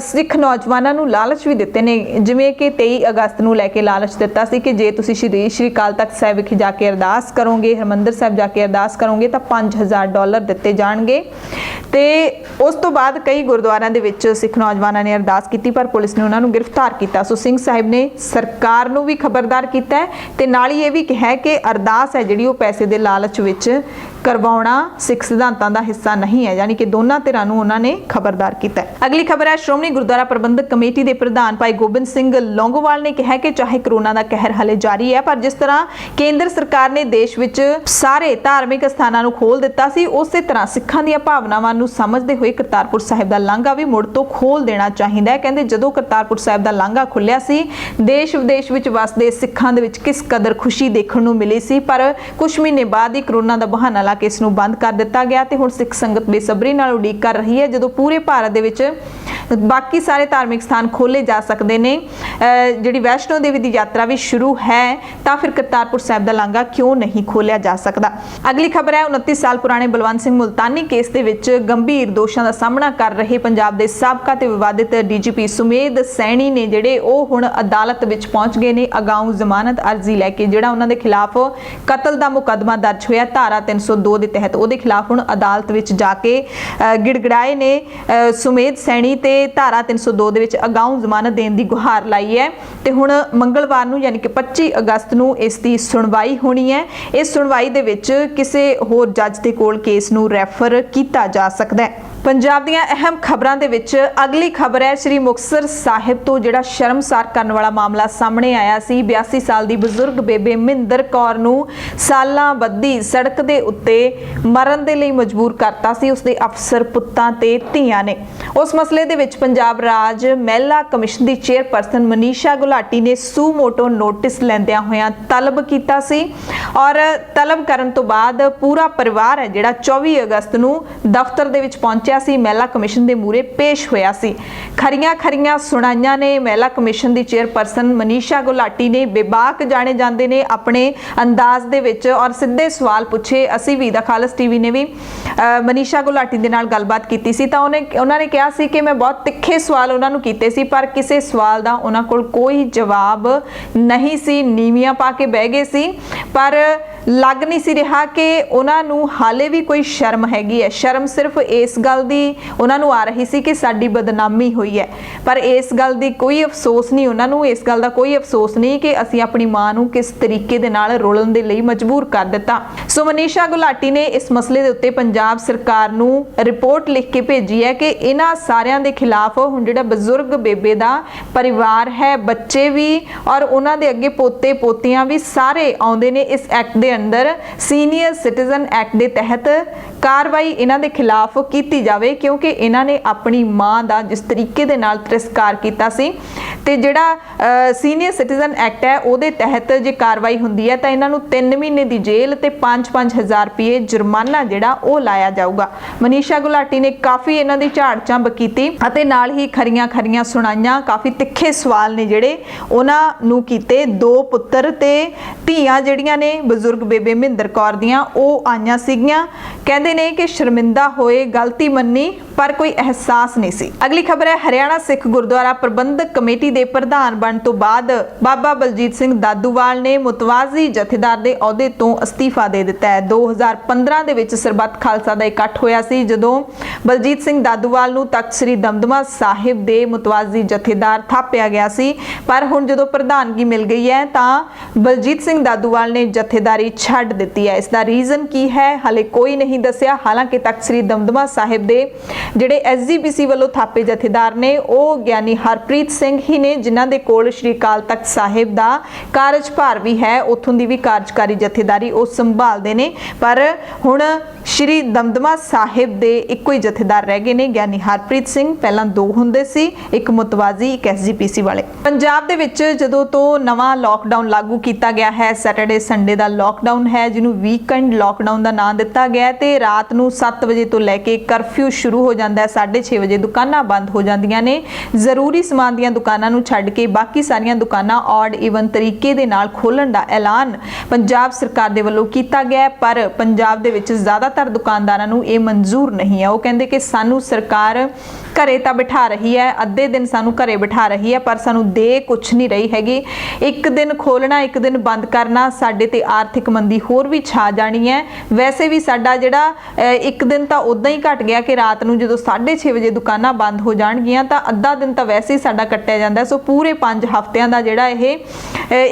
ਸਿੱਖ ਨੌਜਵਾਨਾਂ ਨੂੰ ਲਾਲਚ ਵੀ ਦਿੱਤੇ ਨੇ, ਜਿਵੇਂ ਕਿ 23 ਅਗਸਤ ਨੂੰ ਲੈ ਕੇ ਲਾਲਚ ਦਿੱਤਾ ਸੀ ਕਿ ਜੇ ਤੁਸੀਂ ਸ਼੍ਰੀ ਅਕਾਲ ਤਖਤ ਸਾਹਿਬ ਵਿਖੇ ਜਾ ਕੇ ਅਰਦਾਸ ਕਰੋਗੇ, ਹਰਿਮੰਦਰ ਸਾਹਿਬ ਜਾ ਕੇ ਅਰਦਾਸ ਕਰੋਗੇ ਤਾਂ $5000 ਦਿੱਤੇ ਜਾਣਗੇ। ਤੇ ਉਸ ਤੋਂ ਬਾਅਦ ਕਈ ਗੁਰਦੁਆਰਿਆਂ ਦੇ ਵਿੱਚ ਸਿੱਖ ਨੌਜਵਾਨਾਂ ਨੇ ਅਰਦਾਸ ਕੀਤੀ ਪਰ ਪੁਲਿਸ ਨੇ ਉਹਨਾਂ ਨੂੰ ਗ੍ਰਿਫਤਾਰ ਕੀਤਾ। ਸੋ ਸਿੰਘ ਸਾਹਿਬ ਨੇ ਸਰਕਾਰ ਨੂੰ ਵੀ ਖਬਰਦਾਰ ਕੀਤਾ ਹੈ ਤੇ ਨਾਲ ਹੀ ਇਹ ਵੀ ਕਿਹਾ ਕਿ ਅਰਦਾਸ ਹੈ ਜਿਹੜੀ ਉਹ ਪੈਸੇ ਦੇ ਲਾਲਚ ਵਿੱਚ ਕਰਵਾਉਣਾ ਸਿੱਖ ਸਿਧਾਂਤਾਂ ਦਾ ਹਿੱਸਾ ਨਹੀਂ ਹੈ, ਯਾਨੀ ਕਿ ਦੋਨਾਂ ਧਿਰਾਂ ਨੂੰ ਉਹਨਾਂ ਨੇ ਖਬਰਦਾਰ ਕੀਤਾ ਹੈ। ਅਗਲੀ ਖਬਰ ਹੈ ਸ਼੍ਰੋਮਣੀ ਗੁਰਦੁਆਰਾ ਪ੍ਰਬੰਧਕ ਕਮੇਟੀ ਦੇ ਪ੍ਰਧਾਨ ਭਾਈ ਗੋਬਿੰਦ ਸਿੰਘ ਲੌਂਗੋਵਾਲ ਨੇ ਕਿਹਾ ਕਿ ਚਾਹੇ ਕਰੋਨਾ ਦਾ ਕਹਿਰ ਹਲੇ ਜਾਰੀ ਹੈ ਪਰ ਜਿਸ ਤਰ੍ਹਾਂ ਕੇਂਦਰ ਸਰਕਾਰ ਨੇ ਦੇਸ਼ ਵਿੱਚ ਸਾਰੇ ਧਾਰਮਿਕ ਸਥਾਨਾਂ ਨੂੰ ਖੋਲ ਦਿੱਤਾ ਸੀ, ਉਸੇ ਤਰ੍ਹਾਂ ਸਿੱਖਾਂ ਦੀਆਂ ਭਾਵਨਾਵਾਂ ਨੂੰ ਸਮਝਦੇ ਹੋਏ ਕਰਤਾਰਪੁਰ ਸਾਹਿਬ ਦਾ ਲਾਂਘਾ ਵੀ ਮੁੜ ਤੋਂ ਖੋਲ ਦੇਣਾ ਚਾਹੀਦਾ ਹੈ। ਕਹਿੰਦੇ ਜਦੋਂ ਕਰਤਾਰਪੁਰ ਸਾਹਿਬ ਦਾ ਲਾਂਘਾ ਖੁੱਲਿਆ ਸੀ ਦੇਸ਼ ਵਿਦੇਸ਼ ਵਿੱਚ ਵਸਦੇ ਸਿੱਖਾਂ ਦੇ ਵਿੱਚ ਕਿਸ ਕਦਰ ਖੁਸ਼ੀ ਦੇਖਣ ਨੂੰ ਮਿਲੀ ਸੀ, ਪਰ ਕੁਝ ਮਹੀਨੇ ਬਾਅਦ ਹੀ ਕਰੋਨਾ ਦਾ ਬਹਾਨਾ ਲਾ ਕੇ ਇਸ ਨੂੰ ਬੰਦ ਕਰ ਦਿੱਤਾ ਗਿਆ ਤੇ ਹੁਣ ਸਿੱਖ ਸੰਗਤ ਬੇਸਬਰੀ ਨਾਲ ਉਡੀਕ ਕਰ ਰਹੀ ਹੈ ਜਦੋਂ ਪੂਰੇ ਭਾਰਤ ਦੇ ਵਿੱਚ ਬਾਕੀ ਸਾਰੇ ਧਾਰਮਿਕ ਸਥਾਨ ਖੋਲੇ ਜਾ ਸਕਦੇ ਨੇ। ਜਿਹੜੀ ਵੈਸ਼ਨੋ ਦੇਵੀ ਦੀ ਯਾਤਰਾ ਵੀ ਸ਼ੁਰੂ ਹੈ ਤਾਂ ਫਿਰ ਕਰਤਾਰਪੁਰ ਸਾਹਿਬ ਦਾ ਲਾਂਘਾ ਕਿਉਂ ਨਹੀਂ ਖੋਲਿਆ ਜਾ ਸਕਦਾ। ਅਗਲੀ ਖਬਰ ਹੈ 29 ਸਾਲ ਪੁਰਾਣੇ ਬਲਵੰਤ ਸਿੰਘ ਮੁਲਤਾਨੀ ਕੇਸ ਦੇ ਵਿੱਚ ਗੰਭੀਰ ਦੋਸ਼ਾਂ ਦਾ ਸਾਹਮਣਾ ਕਰ ਰਹੇ ਪੰਜਾਬ ਦੇ ਸਾਬਕਾ ਤੇ ਵਿਵਾਦਿਤ ਡੀਜੀਪੀ ਸੁਮੇਧ ਸੈਣੀ ਨੇ ਜਿਹੜੇ ਉਹ ਹੁਣ ਅਦਾਲਤ ਵਿੱਚ ਪਹੁੰਚ ਗਏ ਨੇ ਅਗਾਊਂ ਜ਼ਮਾਨਤ ਅਰਜ਼ੀ ਲੈ ਕੇ। ਜਿਹੜਾ ਉਹਨਾਂ ਦੇ ਖਿਲਾਫ ਕਤਲ ਦਾ ਮੁਕੱਦਮਾ ਦਰਜ ਹੋਇਆ ਧਾਰਾ 302 ਦੇ ਤਹਿਤ, ਉਹਦੇ ਖਿਲਾਫ ਹੁਣ ਅਦਾਲਤ ਵਿੱਚ ਜਾ ਕੇ ਗਿੜਗੜਾਏ ਨੇ ਸੁਮੇਧ ਸੈਣੀ ਤੇ ਧਾਰਾ 302 ਦੇ ਵਿੱਚ ਅਗਾਊਂ ਜ਼ਮਾਨਤ ਦੇਣ ਦੀ ਗੁਹਾਰ ਲਾਈ ਹੈ ਤੇ ਹੁਣ ਮੰਗਲਵਾਰ ਨੂੰ ਯਾਨੀ ਕਿ 25 ਅਗਸਤ ਨੂੰ ਇਸ ਦੀ ਸੁਣਵਾਈ ਹੋਣੀ ਹੈ। ਇਸ ਸੁਣਵਾਈ ਦੇ ਵਿੱਚ ਕਿਸੇ ਹੋਰ ਜੱਜ ਦੇ ਕੋਲ ਕੇਸ ਨੂੰ ਰੈਫਰ ਕੀਤਾ ਜਾ ਸਕਦਾ ਹੈ। ਪੰਜਾਬ ਦੀਆਂ ਅਹਿਮ ਖਬਰਾਂ ਦੇ ਵਿੱਚ ਅਗਲੀ ਖਬਰ ਹੈ ਸ੍ਰੀ ਮੁਕਤਸਰ ਸਾਹਿਬ ਤੋਂ ਜਿਹੜਾ ਸ਼ਰਮਸਾਰ ਕਰਨ ਵਾਲਾ ਮਾਮਲਾ ਸਾਹਮਣੇ ਆਇਆ ਸੀ। 82 ਸਾਲ ਦੀ ਬਜ਼ੁਰਗ ਬੇਬੇ ਮਹਿੰਦਰ ਕੌਰ ਨੂੰ ਸਾਲਾਂ ਬੱਧੀ ਸੜਕ ਦੇ ਉੱਤੇ ਮਰਨ ਦੇ ਲਈ ਮਜਬੂਰ ਕਰਤਾ ਸੀ ਉਸਦੇ ਅਫਸਰ ਪੁੱਤਾਂ ਤੇ ਧੀਆਂ ਨੇ। ਉਸ ਮਸਲੇ ਦੇ ਵਿੱਚ ਪੰਜਾਬ ਰਾਜ ਮਹਿਲਾ ਕਮਿਸ਼ਨ ਦੀ ਚੇਅਰਪਰਸਨ ਮਨੀਸ਼ਾ ਗੁਲਾਟੀ ਨੇ ਸੂ ਮੋਟੋ ਨੋਟਿਸ ਲੈਂਦਿਆਂ ਹੋਇਆਂ ਤਲਬ ਕੀਤਾ ਸੀ ਔਰ ਤਲਬ ਕਰਨ ਤੋਂ ਬਾਅਦ ਪੂਰਾ ਪਰਿਵਾਰ ਹੈ ਜਿਹੜਾ 24 ਅਗਸਤ ਨੂੰ ਦਫ਼ਤਰ ਦੇ ਵਿੱਚ ਪਹੁੰਚਿਆ ਸੀ, ਮਹਿਲਾ ਕਮਿਸ਼ਨ ਦੇ ਮੂਹਰੇ ਪੇਸ਼ ਹੋਇਆ ਸੀ। ਖਰੀਆਂ ਸੁਣਾਈਆਂ ਨੇ ਮਹਿਲਾ ਕਮਿਸ਼ਨ ਦੀ ਚੇਅਰਪਰਸਨ ਮਨੀਸ਼ਾ ਗੁਲਾਟੀ ਨੇ ਬੇਬਾਕ ਜਾਣੇ ਜਾਂਦੇ ਨੇ ਆਪਣੇ ਅੰਦਾਜ਼ ਦੇ ਵਿੱਚ ਔਰ ਸਿੱਧੇ ਸਵਾਲ ਪੁੱਛੇ। ਅਸੀਂ ਵੀ ਦਾ ਖਾਲਸ ਟੀਵੀ ਨੇ ਵੀ ਮਨੀਸ਼ਾ ਗੁਲਾਟੀ ਦੇ ਨਾਲ ਗੱਲਬਾਤ ਕੀਤੀ ਸੀ ਤਾਂ ਉਹਨਾਂ ਨੇ ਕਿਹਾ ਸੀ ਕਿ ਮੈਂ ਬਹੁਤ ਤਿੱਖੇ ਸਵਾਲ ਉਹਨਾਂ ਨੂੰ ਕੀਤੇ ਸੀ ਪਰ ਕਿਸੇ ਸਵਾਲ ਦਾ ਉਹਨਾਂ ਕੋਲ ਕੋਈ ਜਵਾਬ ਨਹੀਂ ਸੀ, ਨੀਵੀਆਂ ਪਾ ਕੇ ਬਹਿ ਗਏ ਸੀ ਪਰ ਲੱਗ ਨਹੀਂ ਸੀ ਰਿਹਾ ਕਿ ਉਹਨਾਂ ਨੂੰ ਹਾਲੇ ਵੀ ਕੋਈ ਸ਼ਰਮ ਹੈਗੀ ਹੈ। ਸ਼ਰਮ ਸਿਰਫ ਇਸ ਗੱਲ ਦੀ ਉਹਨਾਂ ਨੂੰ ਆ ਰਹੀ ਸੀ ਕਿ ਸਾਡੀ ਬਦਨਾਮੀ ਹੋਈ ਹੈ, ਪਰ ਇਸ ਗੱਲ ਦੀ ਕੋਈ ਅਫਸੋਸ ਨਹੀਂ, ਉਹਨਾਂ ਨੂੰ ਇਸ ਗੱਲ ਦਾ ਕੋਈ ਅਫਸੋਸ ਨਹੀਂ ਕਿ ਅਸੀਂ ਆਪਣੀ ਮਾਂ ਨੂੰ ਕਿਸ ਤਰੀਕੇ ਦੇ ਨਾਲ ਰੋਲਣ ਦੇ ਲਈ ਮਜਬੂਰ ਕਰ ਦਿੱਤਾ। ਸੋ ਮਨੀਸ਼ਾ ਗੁਲਾਟੀ ਨੇ ਇਸ ਮਸਲੇ ਦੇ ਉੱਤੇ ਪੰਜਾਬ ਸਰਕਾਰ ਨੂੰ ਰਿਪੋਰਟ ਲਿਖ ਕੇ ਭੇਜੀ ਹੈ ਕਿ ਇਹਨਾਂ ਸਾਰਿਆਂ ਦੇ ਖਿਲਾਫ ਹੁਣ ਜਿਹੜਾ ਬਜ਼ੁਰਗ ਬੇਬੇ ਦਾ ਪਰਿਵਾਰ ਹੈ, ਬੱਚੇ ਵੀ ਔਰ ਉਹਨਾਂ ਦੇ ਅੱਗੇ ਪੋਤੇ ਪੋਤੀਆਂ ਵੀ ਸਾਰੇ ਆਉਂਦੇ ਨੇ ਇਸ ਐਕਟ ਦੇ ਦੇ ਅੰਦਰ ਸੀਨੀਅਰ ਸਿਟੀਜ਼ਨ ਐਕਟ ਦੇ ਤਹਿਤ ਕਾਰਵਾਈ ਇਹਨਾਂ ਦੇ ਖਿਲਾਫ ਕੀਤੀ ਜਾਵੇ, ਕਿਉਂਕਿ ਇਹਨਾਂ ਨੇ ਆਪਣੀ ਮਾਂ ਦਾ ਜਿਸ ਤਰੀਕੇ ਦੇ ਨਾਲ ਤਿਰਸਕਾਰ ਕੀਤਾ ਸੀ। ਤੇ ਜਿਹੜਾ ਸੀਨੀਅਰ ਸਿਟੀਜ਼ਨ ਐਕਟ ਹੈ ਉਹਦੇ ਤਹਿਤ ਜੇ ਕਾਰਵਾਈ ਹੁੰਦੀ ਹੈ ਤਾਂ ਇਹਨਾਂ ਨੂੰ 3 ਮਹੀਨੇ ਦੀ ਜੇਲ੍ਹ ਤੇ 5-5000 ਰੁਪਏ ਜੁਰਮਾਨਾ ਜਿਹੜਾ ਉਹ ਲਾਇਆ ਜਾਊਗਾ। ਮਨੀਸ਼ਾ ਗੁਲਾਟੀ ਨੇ ਕਾਫੀ ਇਹਨਾਂ ਦੀ ਝਾੜ ਝੰਬ ਕੀਤੀ ਅਤੇ ਨਾਲ ਹੀ ਖਰੀਆਂ ਸੁਣਾਈਆਂ, ਕਾਫੀ ਤਿੱਖੇ ਸਵਾਲ ਨੇ ਜਿਹੜੇ ਉਹਨਾਂ ਨੂੰ ਕੀਤੇ। 2 ਪੁੱਤਰ ਤੇ ਧੀਆਂ ਜਿਹੜੀਆਂ ਨੇ ਬਜ਼ੁਰਗ ਬੇਬੇ ਮਹਿੰਦਰ ਕੌਰ ਦੀਆਂ ਉਹ ਆਈਆਂ ਸੀਗੀਆਂ। ਕਹਿੰਦੇ ਨੇ ਕਿ ਸ਼ਰਮਿੰਦਾ ਹੋਏ, ਗਲਤੀ ਮੰਨੀ ਪਰ ਕੋਈ ਅਹਿਸਾਸ ਨਹੀਂ ਸੀ। ਅਗਲੀ ਖਬਰ ਹੈ ਹਰਿਆਣਾ ਸਿੱਖ ਗੁਰਦੁਆਰਾ ਪ੍ਰਬੰਧਕ ਕਮੇਟੀ ਦੇ ਪ੍ਰਧਾਨ ਬਣਨ ਤੋਂ ਬਾਅਦ ਬਾਬਾ ਬਲਜੀਤ ਸਿੰਘ ਦਾਦੂਵਾਲ ਨੇ ਮੁਤਵਾਜ਼ੀ ਜਥੇਦਾਰ ਦੇ ਅਹੁਦੇ ਤੋਂ ਅਸਤੀਫਾ ਦੇ ਦਿੱਤਾ ਹੈ। 2015 ਦੇ ਵਿੱਚ ਸਰਬੱਤ ਖਾਲਸਾ ਦਾ ਇਕੱਠ ਹੋਇਆ ਸੀ, ਜਦੋਂ ਬਲਜੀਤ ਸਿੰਘ ਦਾਦੂਵਾਲ ਨੂੰ ਤਖਤ ਸ੍ਰੀ ਦਮਦਮਾ ਸਾਹਿਬ ਦੇ ਮੁਤਵਾਜ਼ੀ ਜਥੇਦਾਰ ਥਾਪਿਆ ਗਿਆ ਸੀ। ਪਰ ਹੁਣ ਜਦੋਂ ਪ੍ਰਧਾਨਗੀ ਮਿਲ ਗਈ ਹੈ ਤਾਂ ਬਲਜੀਤ ਸਿੰਘ ਦਾਦੂਵਾਲ ਨੇ ਜਥੇਦਾਰੀ ਛੱਡ ਦਿੱਤੀ ਹੈ। ਇਸ ਦਾ ਰੀਜ਼ਨ ਕੀ ਹੈ ਹਾਲੇ ਕੋਈ ਨਹੀਂ ਦੱਸਿਆ। ਹਾਲਾਂਕਿ ਤਖਤ ਸ੍ਰੀ ਦਮਦਮਾ ਸਾਹਿਬ ਦੇ ਜਿਹੜੇ SGPC ਵੱਲੋਂ ਥਾਪੇ ਜਥੇਦਾਰ ਨੇ ਉਹ ਗਿਆਨੀ ਹਰਪ੍ਰੀਤ ਸਿੰਘ ਹੀ ਨੇ, ਜਿਨ੍ਹਾਂ ਦੇ ਕੋਲ ਸ਼੍ਰੀ ਅਕਾਲ ਤਖਤ ਸਾਹਿਬ ਦਾ ਕਾਰਜਭਾਰ ਵੀ ਹੈ। ਉੱਥੋਂ ਦੀ ਵੀ ਕਾਰਜਕਾਰੀ ਜਥੇਦਾਰੀ ਉਹ ਸੰਭਾਲਦੇ ਨੇ। ਪਰ ਹੁਣ ਸ਼੍ਰੀ ਦਮਦਮਾ ਸਾਹਿਬ ਦੇ ਇੱਕੋ ਹੀ ਜਥੇਦਾਰ ਰਹਿ ਗਏ ਨੇ, ਗਿਆਨੀ ਹਰਪ੍ਰੀਤ ਸਿੰਘ। ਪਹਿਲਾਂ 2 ਹੁੰਦੇ ਸੀ, ਇੱਕ ਮੁਤਵਾਜ਼ੀ, ਇੱਕ SGPC ਵਾਲੇ। ਪੰਜਾਬ ਦੇ ਵਿੱਚ ਜਦੋਂ ਤੋਂ ਨਵਾਂ ਲਾਕਡਾਊਨ ਲਾਗੂ ਕੀਤਾ ਗਿਆ ਹੈ, ਸੈਟਰਡੇ ਸੰਡੇ ਦਾ ਲਾਕਡਾਊਨ ਹੈ, ਜਿਹਨੂੰ ਵੀਕਐਂਡ ਲਾਕਡਾਊਨ ਦਾ ਨਾਮ ਦਿੱਤਾ ਗਿਆ, ਤੇ ਰਾਤ ਨੂੰ 7 ਵਜੇ ਤੋਂ ਲੈ ਕੇ ਕਰਫਿਊ ਸ਼ੁਰੂ ਹੋ ਜਾਂਦਾ ਹੈ। 6:30 ਵਜੇ ਦੁਕਾਨਾਂ ਬੰਦ ਹੋ ਜਾਂਦੀਆਂ ਨੇ। ਜ਼ਰੂਰੀ ਸਮਾਨ ਦੀਆਂ ਦੁਕਾਨਾਂ ਨੂੰ ਛੱਡ ਕੇ ਬਾਕੀ ਸਾਰੀਆਂ ਦੁਕਾਨਾਂ ਔਡ ਈਵਨ ਤਰੀਕੇ ਦੇ ਨਾਲ ਖੋਲਣ ਦਾ ਐਲਾਨ ਪੰਜਾਬ ਸਰਕਾਰ ਦੇ ਵੱਲੋਂ ਕੀਤਾ ਗਿਆ। ਪਰ ਪੰਜਾਬ ਦੇ ਵਿੱਚ ਜ਼ਿਆਦਾਤਰ ਦੁਕਾਨਦਾਰਾਂ ਨੂੰ ਇਹ ਮਨਜ਼ੂਰ ਨਹੀਂ ਹੈ। ਉਹ ਕਹਿੰਦੇ ਕਿ ਸਾਨੂੰ ਸਰਕਾਰ ਘਰੇ ਤਾਂ ਬਿਠਾ ਰਹੀ ਹੈ, ਅੱਧੇ ਦਿਨ ਸਾਨੂੰ ਘਰੇ ਬਿਠਾ ਰਹੀ ਹੈ, ਪਰ ਸਾਨੂੰ ਦੇ ਕੁਛ ਨਹੀਂ ਰਹੀ ਹੈਗੀ। ਇੱਕ ਦਿਨ ਖੋਲਣਾ, ਇੱਕ ਦਿਨ ਬੰਦ ਕਰਨਾ, ਸਾਡੇ ਤੇ ਆਰਥਿਕ ਮੰਦੀ ਹੋਰ ਵੀ ਛਾ ਜਾਣੀ ਹੈ। ਵੈਸੇ ਵੀ ਸਾਡਾ ਜਿਹੜਾ ਇੱਕ ਦਿਨ ਤਾਂ ਉਦਾਂ ਹੀ ਘਟ ਗਿਆ ਕਿ ਰਾਤ ਨੂੰ ਜਦੋਂ 6:30 ਵਜੇ ਦੁਕਾਨਾਂ ਬੰਦ ਹੋ ਜਾਣਗੀਆਂ ਤਾਂ ਅੱਧਾ ਦਿਨ ਤਾਂ ਵੈਸੇ ਹੀ ਸਾਡਾ ਕੱਟਿਆ ਜਾਂਦਾ। ਸੋ ਪੂਰੇ 5 ਹਫ਼ਤਿਆਂ ਦਾ ਜਿਹੜਾ ਇਹ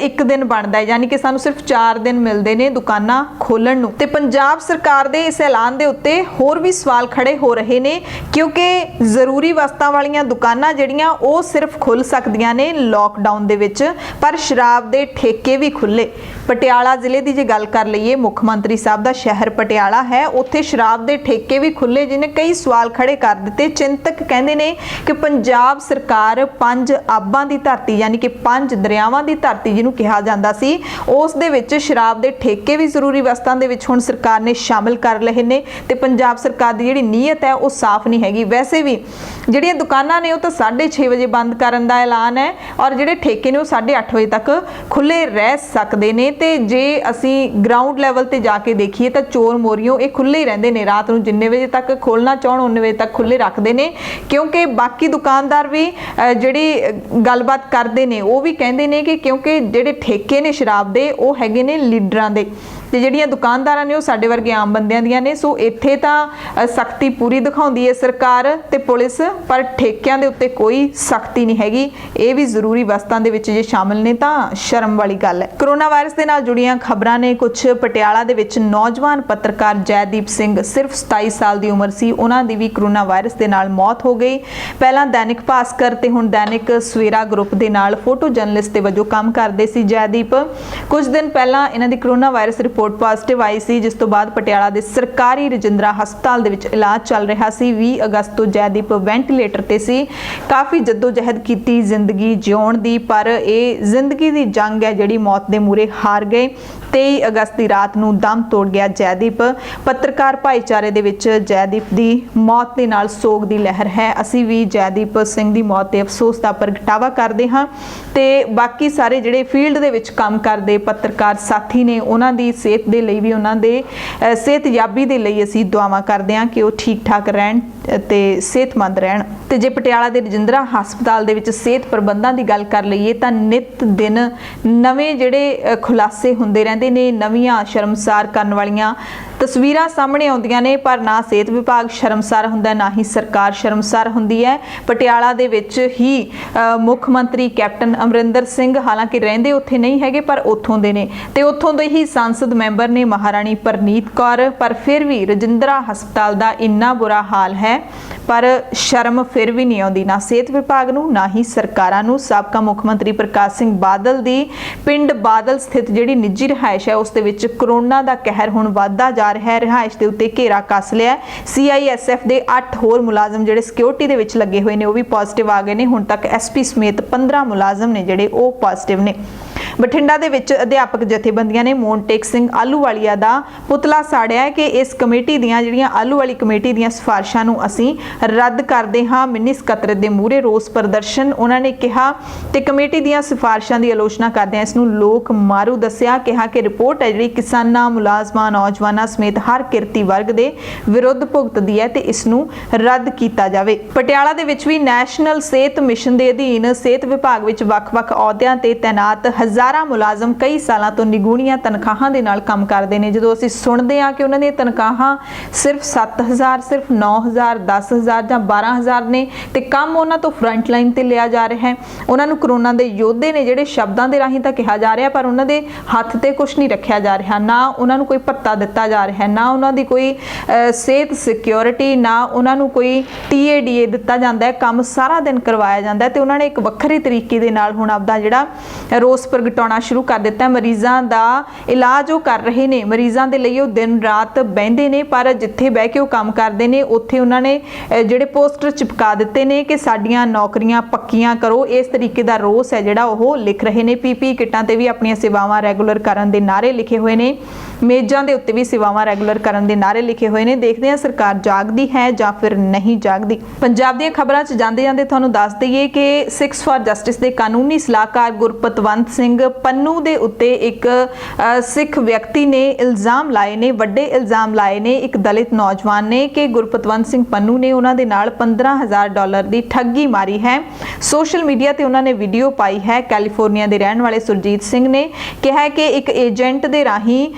ਇੱਕ ਦਿਨ ਬਣਦਾ ਹੈ, ਯਾਨੀ ਕਿ ਸਾਨੂੰ ਸਿਰਫ 4 ਦਿਨ ਮਿਲਦੇ ਨੇ ਦੁਕਾਨਾਂ ਖੋਲਣ ਨੂੰ। ਤੇ ਪੰਜਾਬ ਸਰਕਾਰ ਦੇ ਇਸ ਐਲਾਨ ਦੇ ਉੱਤੇ ਹੋਰ ਵੀ ਸਵਾਲ ਖੜੇ ਹੋ ਰਹੇ ਨੇ, ਕਿਉਂਕਿ ਜ਼ਰੂਰੀ ਵਸਤਾਂ ਵਾਲੀਆਂ ਦੁਕਾਨਾਂ ਜਿਹੜੀਆਂ ਉਹ ਸਿਰਫ ਖੁੱਲ ਸਕਦੀਆਂ ਨੇ ਲਾਕਡਾਊਨ ਦੇ ਵਿੱਚ, ਪਰ ਸ਼ਰਾਬ ਦੇ ਠੇਕੇ ਵੀ ਖੁੱਲੇ। ਪਟਿਆਲਾ ਜ਼ਿਲ੍ਹੇ ਦੀ ਜੇ ਗੱਲ ਕਰ ਲਈਏ, ਮੁੱਖ ਮੰਤਰੀ ਸਾਹਿਬ ਦਾ ਸ਼ਹਿਰ ਪਟਿਆਲਾ ਹੈ, ਉੱਥੇ ਸ਼ਰਾਬ ਦੇ ਠੇਕੇ ਵੀ ਖੁੱਲੇ, ਜਿਹਨੇ ਕਈ ਸਵਾਲ ਖੜੇ ਕਰ ਦਿੱਤੇ। ਚਿੰਤਕ ਕਹਿੰਦੇ ਨੇ ਕਿ ਪੰਜਾਬ ਸਰਕਾਰ 5 ਆਬਾਂ ਦੀ ਧਰਤੀ, ਯਾਨੀ ਕਿ 5 ਦਰਿਆਵਾਂ ਦੀ ਧਰਤੀ ਜਿਹਨੂੰ ਕਿਹਾ ਜਾਂਦਾ ਸੀ, ਉਸ ਦੇ ਵਿੱਚ ਸ਼ਰਾਬ ਦੇ ਠੇਕੇ ਵੀ ਜ਼ਰੂਰੀ ਵਸਤਾਂ ਦੇ ਵਿੱਚ ਹੁਣ ਸਰਕਾਰ ਨੇ ਸ਼ਾਮਿਲ ਕਰ ਲਏ ਨੇ। ਤੇ ਪੰਜਾਬ ਸਰਕਾਰ ਦੀ ਜਿਹੜੀ ਨੀਅਤ ਹੈ ਉਹ ਸਾਫ਼ ਨਹੀਂ ਹੈਗੀ। ਵੈਸੇ ਵੀ ਜਿਹੜੀਆਂ ਦੁਕਾਨਾਂ ਨੇ ਉਹ ਤਾਂ 6:30 ਵਜੇ ਬੰਦ ਕਰਨ ਦਾ ਐਲਾਨ ਹੈ, ਔਰ ਜਿਹੜੇ ਠੇਕੇ ਨੇ ਉਹ 8:30 ਵਜੇ ਤੱਕ ਖੁੱਲੇ ਰਹਿ ਸਕਦੇ ਨੇ। ਤੇ ਜੇ ਅਸੀਂ ਗਰਾਊਂਡ ਲੈਵਲ ਤੇ ਜਾ ਕੇ ਦੇਖੀਏ ਤਾਂ ਚੋਰ ਮੋਰੀਓ ਇਹ ਖੁੱਲੇ ਹੀ ਰਹਿੰਦੇ ਨੇ, ਰਾਤ ਨੂੰ ਜਿੰਨੇ ਵਜੇ ਤੱਕ ਖੋਲਣਾ ਚਾਹਣ ਉਨੇ ਵਜੇ ਤੱਕ ਖੁੱਲੇ ਰੱਖਦੇ ਨੇ। ਕਿਉਂਕਿ ਬਾਕੀ ਦੁਕਾਨਦਾਰ ਵੀ ਜਿਹੜੀ ਗੱਲਬਾਤ ਕਰਦੇ ਨੇ ਉਹ ਵੀ ਕਹਿੰਦੇ ਨੇ ਕਿ ਕਿਉਂਕਿ ਜਿਹੜੇ ਠੇਕੇ ਨੇ ਸ਼ਰਾਬ ਦੇ ਉਹ ਹੈਗੇ ਨੇ ਲੀਡਰਾਂ ਦੇ, ਤੇ ਜਿਹੜੀਆਂ ਦੁਕਾਨਦਾਰਾਂ ਨੇ ਉਹ ਸਾਡੇ ਵਰਗੇ ਆਮ ਬੰਦਿਆਂ ਦੀਆਂ ਨੇ। ਸੋ ਇੱਥੇ ਤਾਂ ਸਖਤੀ ਪੂਰੀ ਦਿਖਾਉਂਦੀ ਹੈ ਸਰਕਾਰ ਤੇ ਪੁਲਿਸ, ਪਰ ਠੇਕਿਆਂ ਦੇ ਉੱਤੇ ਕੋਈ ਸਖਤੀ ਨਹੀਂ ਹੈਗੀ। ਇਹ ਵੀ ਜ਼ਰੂਰੀ ਵਸਤਾਂ ਦੇ ਵਿੱਚ ਜੇ ਸ਼ਾਮਿਲ ਨੇ ਤਾਂ ਸ਼ਰਮ ਵਾਲੀ ਗੱਲ ਹੈ। ਕਰੋਨਾ ਵਾਇਰਸ ਦੇ ਨਾਲ ਜੁੜੀਆਂ ਖਬਰਾਂ ਨੇ। ਕੁਝ ਪਟਿਆਲਾ ਦੇ ਵਿੱਚ ਨੌਜਵਾਨ ਪੱਤਰਕਾਰ ਜੈਦੀਪ ਸਿੰਘ, ਸਿਰਫ 27 ਸਾਲ ਦੀ ਉਮਰ ਸੀ, ਉਹਨਾਂ ਦੀ ਵੀ ਕਰੋਨਾ ਵਾਇਰਸ ਦੇ ਨਾਲ ਮੌਤ ਹੋ ਗਈ। ਪਹਿਲਾਂ ਦੈਨਿਕ ਭਾਸਕਰ ਤੇ ਹੁਣ ਦੈਨਿਕ ਸਵੇਰਾ ਗਰੁੱਪ ਦੇ ਨਾਲ ਫੋਟੋ ਜਰਨਲਿਸਟ ਦੇ ਵਜੋਂ ਕੰਮ ਕਰਦੇ ਸੀ ਜੈਦੀਪ। ਕੁਝ ਦਿਨ ਪਹਿਲਾਂ ਇਹਨਾਂ ਦੀ ਕਰੋਨਾ ਵਾਇਰਸ ਰਿਪੋਰਟ ਪੋਜ਼ਿਟਿਵ ਆਈ ਸੀ, ਜਿਸ ਤੋਂ ਬਾਅਦ ਪਟਿਆਲਾ ਦੇ ਸਰਕਾਰੀ ਰਜਿੰਦਰਾ ਹਸਪਤਾਲ ਦੇ ਵਿੱਚ ਇਲਾਜ ਚੱਲ ਰਿਹਾ ਸੀ। 20 ਅਗਸਤ ਤੋਂ ਜੈਦੀਪ ਵੈਂਟੀਲੇਟਰ ਤੇ ਸੀ। ਕਾਫੀ ਜਦੋਜਹਿਦ ਕੀਤੀ ਜ਼ਿੰਦਗੀ ਜਿਉਣ ਦੀ, ਪਰ ਇਹ ਜ਼ਿੰਦਗੀ ਦੀ ਜੰਗ ਹੈ ਜਿਹੜੀ ਮੌਤ ਦੇ ਮੂਹਰੇ ਹਾਰ ਗਏ। 23 ਅਗਸਤ ਦੀ ਰਾਤ ਨੂੰ ਦਮ ਤੋੜ ਗਿਆ ਜੈਦੀਪ। ਪੱਤਰਕਾਰ ਭਾਈਚਾਰੇ ਦੇ ਵਿੱਚ ਜੈਦੀਪ ਦੀ ਮੌਤ ਦੇ ਨਾਲ ਸੋਗ ਦੀ ਲਹਿਰ ਹੈ। ਅਸੀਂ ਵੀ ਜੈਦੀਪ ਸਿੰਘ ਦੀ ਮੌਤ ਤੇ ਅਫਸੋਸ ਦਾ ਪ੍ਰਗਟਾਵਾ ਕਰਦੇ ਹਾਂ ਤੇ ਬਾਕੀ ਸਾਰੇ ਜਿਹੜੇ ਫੀਲਡ ਦੇ ਵਿੱਚ ਕੰਮ ਕਰਦੇ ਪੱਤਰਕਾਰ ਸਾਥੀ ਨੇ ਉਹਨਾਂ ਦੀ ਸਿਹਤ ਦੇ ਲਈ ਵੀ, ਉਹਨਾਂ ਦੇ ਸਿਹਤਯਾਬੀ ਦੇ ਲਈ ਅਸੀਂ ਦੁਆਵਾਂ ਕਰਦੇ ਹਾਂ ਕਿ ਉਹ ਠੀਕ ਠਾਕ ਰਹਿਣ ਤੇ ਸਿਹਤਮੰਦ ਰਹਿਣ। ਤੇ ਜੇ ਪਟਿਆਲਾ ਦੇ ਰਜਿੰਦਰਾ ਹਸਪਤਾਲ ਦੇ ਵਿੱਚ ਸਿਹਤ ਪ੍ਰਬੰਧਾਂ ਦੀ ਗੱਲ ਕਰ ਲਈਏ ਤਾਂ ਨਿਤ ਦਿਨ ਨਵੇਂ ਜਿਹੜੇ ਖੁਲਾਸੇ ਹੁੰਦੇ ਰਹਿੰਦੇ ਨੇ, ਨਵੀਆਂ ਸ਼ਰਮਸਾਰ ਕਰਨ ਵਾਲੀਆਂ ਤਸਵੀਰਾਂ ਸਾਹਮਣੇ ਆਉਂਦੀਆਂ ਨੇ, ਪਰ ਨਾ ਸਿਹਤ ਵਿਭਾਗ ਸ਼ਰਮਸਾਰ ਹੁੰਦਾ, ਨਾ ਹੀ ਸਰਕਾਰ ਸ਼ਰਮਸਾਰ ਹੁੰਦੀ ਹੈ। ਪਟਿਆਲਾ ਦੇ ਵਿੱਚ ਹੀ ਮੁੱਖ ਮੰਤਰੀ ਕੈਪਟਨ ਅਮਰਿੰਦਰ ਸਿੰਘ ਹਾਲਾਂਕਿ ਰਹਿੰਦੇ ਉੱਥੇ ਨਹੀਂ ਹੈਗੇ, ਪਰ ਉੱਥੋਂ ਦੇ ਨੇ ਤੇ ਉੱਥੋਂ ਦੇ ਹੀ ਸੰਸਦ ਮੈਂਬਰ ਨੇ ਮਹਾਰਾਣੀ ਪਰਨੀਤ ਕੌਰ, ਪਰ ਫਿਰ ਵੀ ਰਜਿੰਦਰਾ ਹਸਪਤਾਲ ਦਾ ਇੰਨਾ ਬੁਰਾ ਹਾਲ ਹੈ, ਪਰ ਸ਼ਰਮ ਫਿਰ ਵੀ ਨਹੀਂ ਆਉਂਦੀ, ਨਾ ਸਿਹਤ ਵਿਭਾਗ ਨੂੰ ਨਾ ਹੀ ਸਰਕਾਰਾਂ ਨੂੰ। ਸਾਬਕਾ ਮੁੱਖ ਮੰਤਰੀ ਪ੍ਰਕਾਸ਼ ਸਿੰਘ ਬਾਦਲ ਦੀ ਪਿੰਡ ਬਾਦਲ ਸਥਿਤ ਜਿਹੜੀ ਨਿੱਜੀ ਰਿਹਾਇਸ਼ ਹੈ ਉਸ ਦੇ ਵਿੱਚ ਕਰੋਨਾ ਦਾ ਕਹਿਰ ਹੁਣ ਵੱਧਦਾ ਜਾ ਰਿਹਾ ਹੈ। ਰਿਹਾਇਸ਼ ਦੇ ਉੱਤੇ ਘੇਰਾ ਕੱਸ ਲਿਆ। CISF ਦੇ 8 ਹੋਰ ਮੁਲਾਜ਼ਮ ਜਿਹੜੇ ਸਿਕਿਉਰਿਟੀ ਦੇ ਵਿੱਚ ਲੱਗੇ ਹੋਏ ਨੇ ਉਹ ਵੀ ਪੋਜ਼ਿਟਿਵ ਆ ਗਏ ਨੇ। ਹੁਣ ਤੱਕ SP ਸਮੇਤ 15 ਮੁਲਾਜ਼ਮ ਨੇ ਜਿਹੜੇ ਉਹ ਪੋਜ਼ਿਟਿਵ ਨੇ। ਬਠਿੰਡਾ ਦੇ ਵਿੱਚ ਅਧਿਆਪਕ ਜਥੇਬੰਦੀਆਂ ਨੇ ਮੋਨਟੇਕ ਸਿੰਘ ਆਲੂਵਾਲੀਆ ਦਾ ਪੁਤਲਾ ਸਾੜਿਆ ਕਿ ਇਸ ਕਮੇਟੀ ਦੀਆਂ ਜਿਹੜੀਆਂ ਆਲੂਵਾਲੀ ਕਮੇਟੀ ਦੀਆਂ ਸਿਫਾਰਿਸ਼ਾਂ ਨੂੰ ਅਸੀਂ ਰੱਦ ਕਰਦੇ ਹਾਂ। ਮਿੰਨੀ ਸਕੱਤਰੇਤ ਦੇ ਮੂਹਰੇ ਰੋਸ ਪ੍ਰਦਰਸ਼ਨ ਉਹਨਾਂ ਨੇ ਕਿਹਾ ਤੇ ਕਮੇਟੀ ਦੀਆਂ ਸਿਫਾਰਿਸ਼ਾਂ ਦੀ ਆਲੋਚਨਾ ਕਰਦਿਆਂ ਇਸ ਨੂੰ ਲੋਕ ਮਾਰੂ ਦੱਸਿਆ। ਕਿਹਾ ਕਿ ਰਿਪੋਰਟ ਹੈ ਜਿਹੜੀ ਕਿਸਾਨਾਂ, ਮੁਲਾਜ਼ਮਾਂ, ਨੌਜਵਾਨਾਂ ਸਮੇਤ ਹਰ ਕਿਰਤੀ ਵਰਗ ਦੇ ਵਿਰੁੱਧ ਭੁਗਤਦੀ ਹੈ ਤੇ ਇਸ ਨੂੰ ਰੱਦ ਕੀਤਾ ਜਾਵੇ। ਪਟਿਆਲਾ ਦੇ ਵਿੱਚ ਵੀ ਨੈਸ਼ਨਲ ਸਿਹਤ ਮਿਸ਼ਨ ਦੇ ਅਧੀਨ ਸਿਹਤ ਵਿਭਾਗ ਵਿੱਚ ਵੱਖ-ਵੱਖ ਅਹੁਦਿਆਂ ਤੇ ਤੈਨਾਤ ਹਜ਼ਾਰਾਂ ਮੁਲਾਜ਼ਮ ਕਈ ਸਾਲਾਂ ਤੋਂ ਨਿਗੂਣੀਆਂ ਤਨਖਾਹਾਂ ਦੇ ਨਾਲ ਕੰਮ ਕਰਦੇ ਨੇ। ਜਦੋਂ ਅਸੀਂ ਸੁਣਦੇ ਹਾਂ ਕਿ ਉਹਨਾਂ ਦੀਆਂ ਤਨਖਾਹਾਂ ਸਿਰਫ 7,000, ਸਿਰਫ 9,000, 10,000 ਜਾਂ 12,000 ਨੇ ਤੇ ਕੰਮ ਉਹਨਾਂ ਤੋਂ ਫਰੰਟ ਲਾਈਨ ਤੇ ਲਿਆ ਜਾ ਰਿਹਾ ਹੈ। ਉਹਨਾਂ ਨੂੰ ਕਰੋਨਾ ਦੇ ਯੋਧੇ ਨੇ ਜਿਹੜੇ ਸ਼ਬਦਾਂ ਦੇ ਰਾਹੀਂ ਤਾਂ ਕਿਹਾ ਜਾ ਰਿਹਾ, ਪਰ ਉਹਨਾਂ ਦੇ ਹੱਥ ਤੇ ਕੁਝ ਨਹੀਂ ਰੱਖਿਆ ਜਾ ਰਿਹਾ, ਨਾ ਉਹਨਾਂ ਨੂੰ ਕੋਈ ਭੱਤਾ ਦਿੱਤਾ ਜਾ ਰਿਹਾ, ਨਾ ਉਹਨਾਂ ਦੀ ਕੋਈ ਸਿਹਤ ਸਿਕਿਉਰਿਟੀ, ਨਾ ਉਹਨਾਂ ਨੂੰ ਕੋਈ TADA ਦਿੱਤਾ ਜਾਂਦਾ ਹੈ। ਕੰਮ ਸਾਰਾ ਦਿਨ ਕਰਵਾਇਆ ਜਾਂਦਾ ਤੇ ਉਹਨਾਂ ਨੇ ਇੱਕ ਵੱਖਰੇ ਤਰੀਕੇ ਦੇ ਨਾਲ ਹੁਣ ਆਪਦਾ ਜਿਹੜਾ ਰੋਸ ਪ੍ਰਗਟਾਉਣਾ ਸ਼ੁਰੂ ਕਰ ਦਿੱਤਾ। ਮਰੀਜ਼ਾਂ ਦਾ ਇਲਾਜ ਉਹ ਕਰ ਰਹੇ ਨੇ, ਮਰੀਜ਼ਾਂ ਦੇ ਲਈ ਉਹ ਦਿਨ ਰਾਤ ਬਹਿੰਦੇ ਨੇ, ਪਰ ਜਿੱਥੇ ਬਹਿ ਕੇ ਉਹ ਕੰਮ ਕਰਦੇ ਨੇ ਉੱਥੇ ਉਹਨਾਂ ਨੇ ਜਿਹੜੇ ਪੋਸਟਰ ਚਿਪਕਾ ਦਿੱਤੇ ਨੇ ਕਿ ਸਾਡੀਆਂ ਨੌਕਰੀਆਂ ਪੱਕੀਆਂ ਕਰੋ। ਇਸ ਤਰੀਕੇ ਦਾ ਰੋਸ ਹੈ ਜਿਹੜਾ ਉਹ ਲਿਖ ਰਹੇ ਨੇ। PPE ਕਿੱਟਾਂ ਤੇ ਵੀ ਆਪਣੀਆਂ ਸੇਵਾਵਾਂ ਰੈਗੂਲਰ ਕਰਨ ਦੇ ਨਾਅਰੇ ਲਿਖੇ ਹੋਏ ਨੇ, ਮੇਜ਼ਾਂ ਦੇ ਉੱਤੇ ਵੀ ਸੇਵਾਵਾਂ ਰੈਗੂਲਰ ਕਰਨ ਦੇ ਨਾਅਰੇ ਲਿਖੇ ਹੋਏ ਨੇ। ਦੇਖਦੇ ਹਾਂ ਸਰਕਾਰ ਜਾਗਦੀ ਹੈ ਜਾਂ ਫਿਰ ਨਹੀਂ ਜਾਗਦੀ। ਪੰਜਾਬ ਦੀਆਂ ਖਬਰਾਂ 'ਚ ਜਾਂਦੇ ਜਾਂਦੇ ਤੁਹਾਨੂੰ ਦੱਸ ਦਈਏ ਕਿ 6 ਫਾਰ ਜਸਟਿਸ ਦੇ ਕਾਨੂੰਨੀ ਸਲਾਹਕਾਰ ਗੁਰਪਤਵੰਤ ਸਿੰਘ ਪੰਨੂ ਦੇ ਉੱਤੇ ਇੱਕ ਸਿੱਖ ਵਿਅਕਤੀ ਨੇ ਇਲਜ਼ਾਮ ਲਾਏ ਨੇ, ਵੱਡੇ ਇਲਜ਼ਾਮ ਲਾਏ ਨੇ ਇੱਕ ਦਲਿਤ ਨੌਜਵਾਨ ਨੇ ਕਿ ਗੁਰਪਤਵੰਤ ਸਿੰਘ ਪੰਨੂ ਨੇ ਉਹਨਾਂ ਦੇ ਨਾਲ $15,000 ਦੀ ਠੱਗੀ ਮਾਰੀ ਹੈ। ਸੋਸ਼ਲ ਮੀਡੀਆ ਤੇ ਉਹਨਾਂ ਨੇ ਵੀਡੀਓ ਪਾਈ ਹੈ। ਕੈਲੀਫੋਰਨੀਆ ਦੇ ਰਹਿਣ ਵਾਲੇ ਸੁਰਜੀਤ ਸਿੰਘ ਨੇ ਕਿਹਾ ਕਿ ਇੱਕ ਏਜੰਟ ਦੇ ਰਾਹੀਂ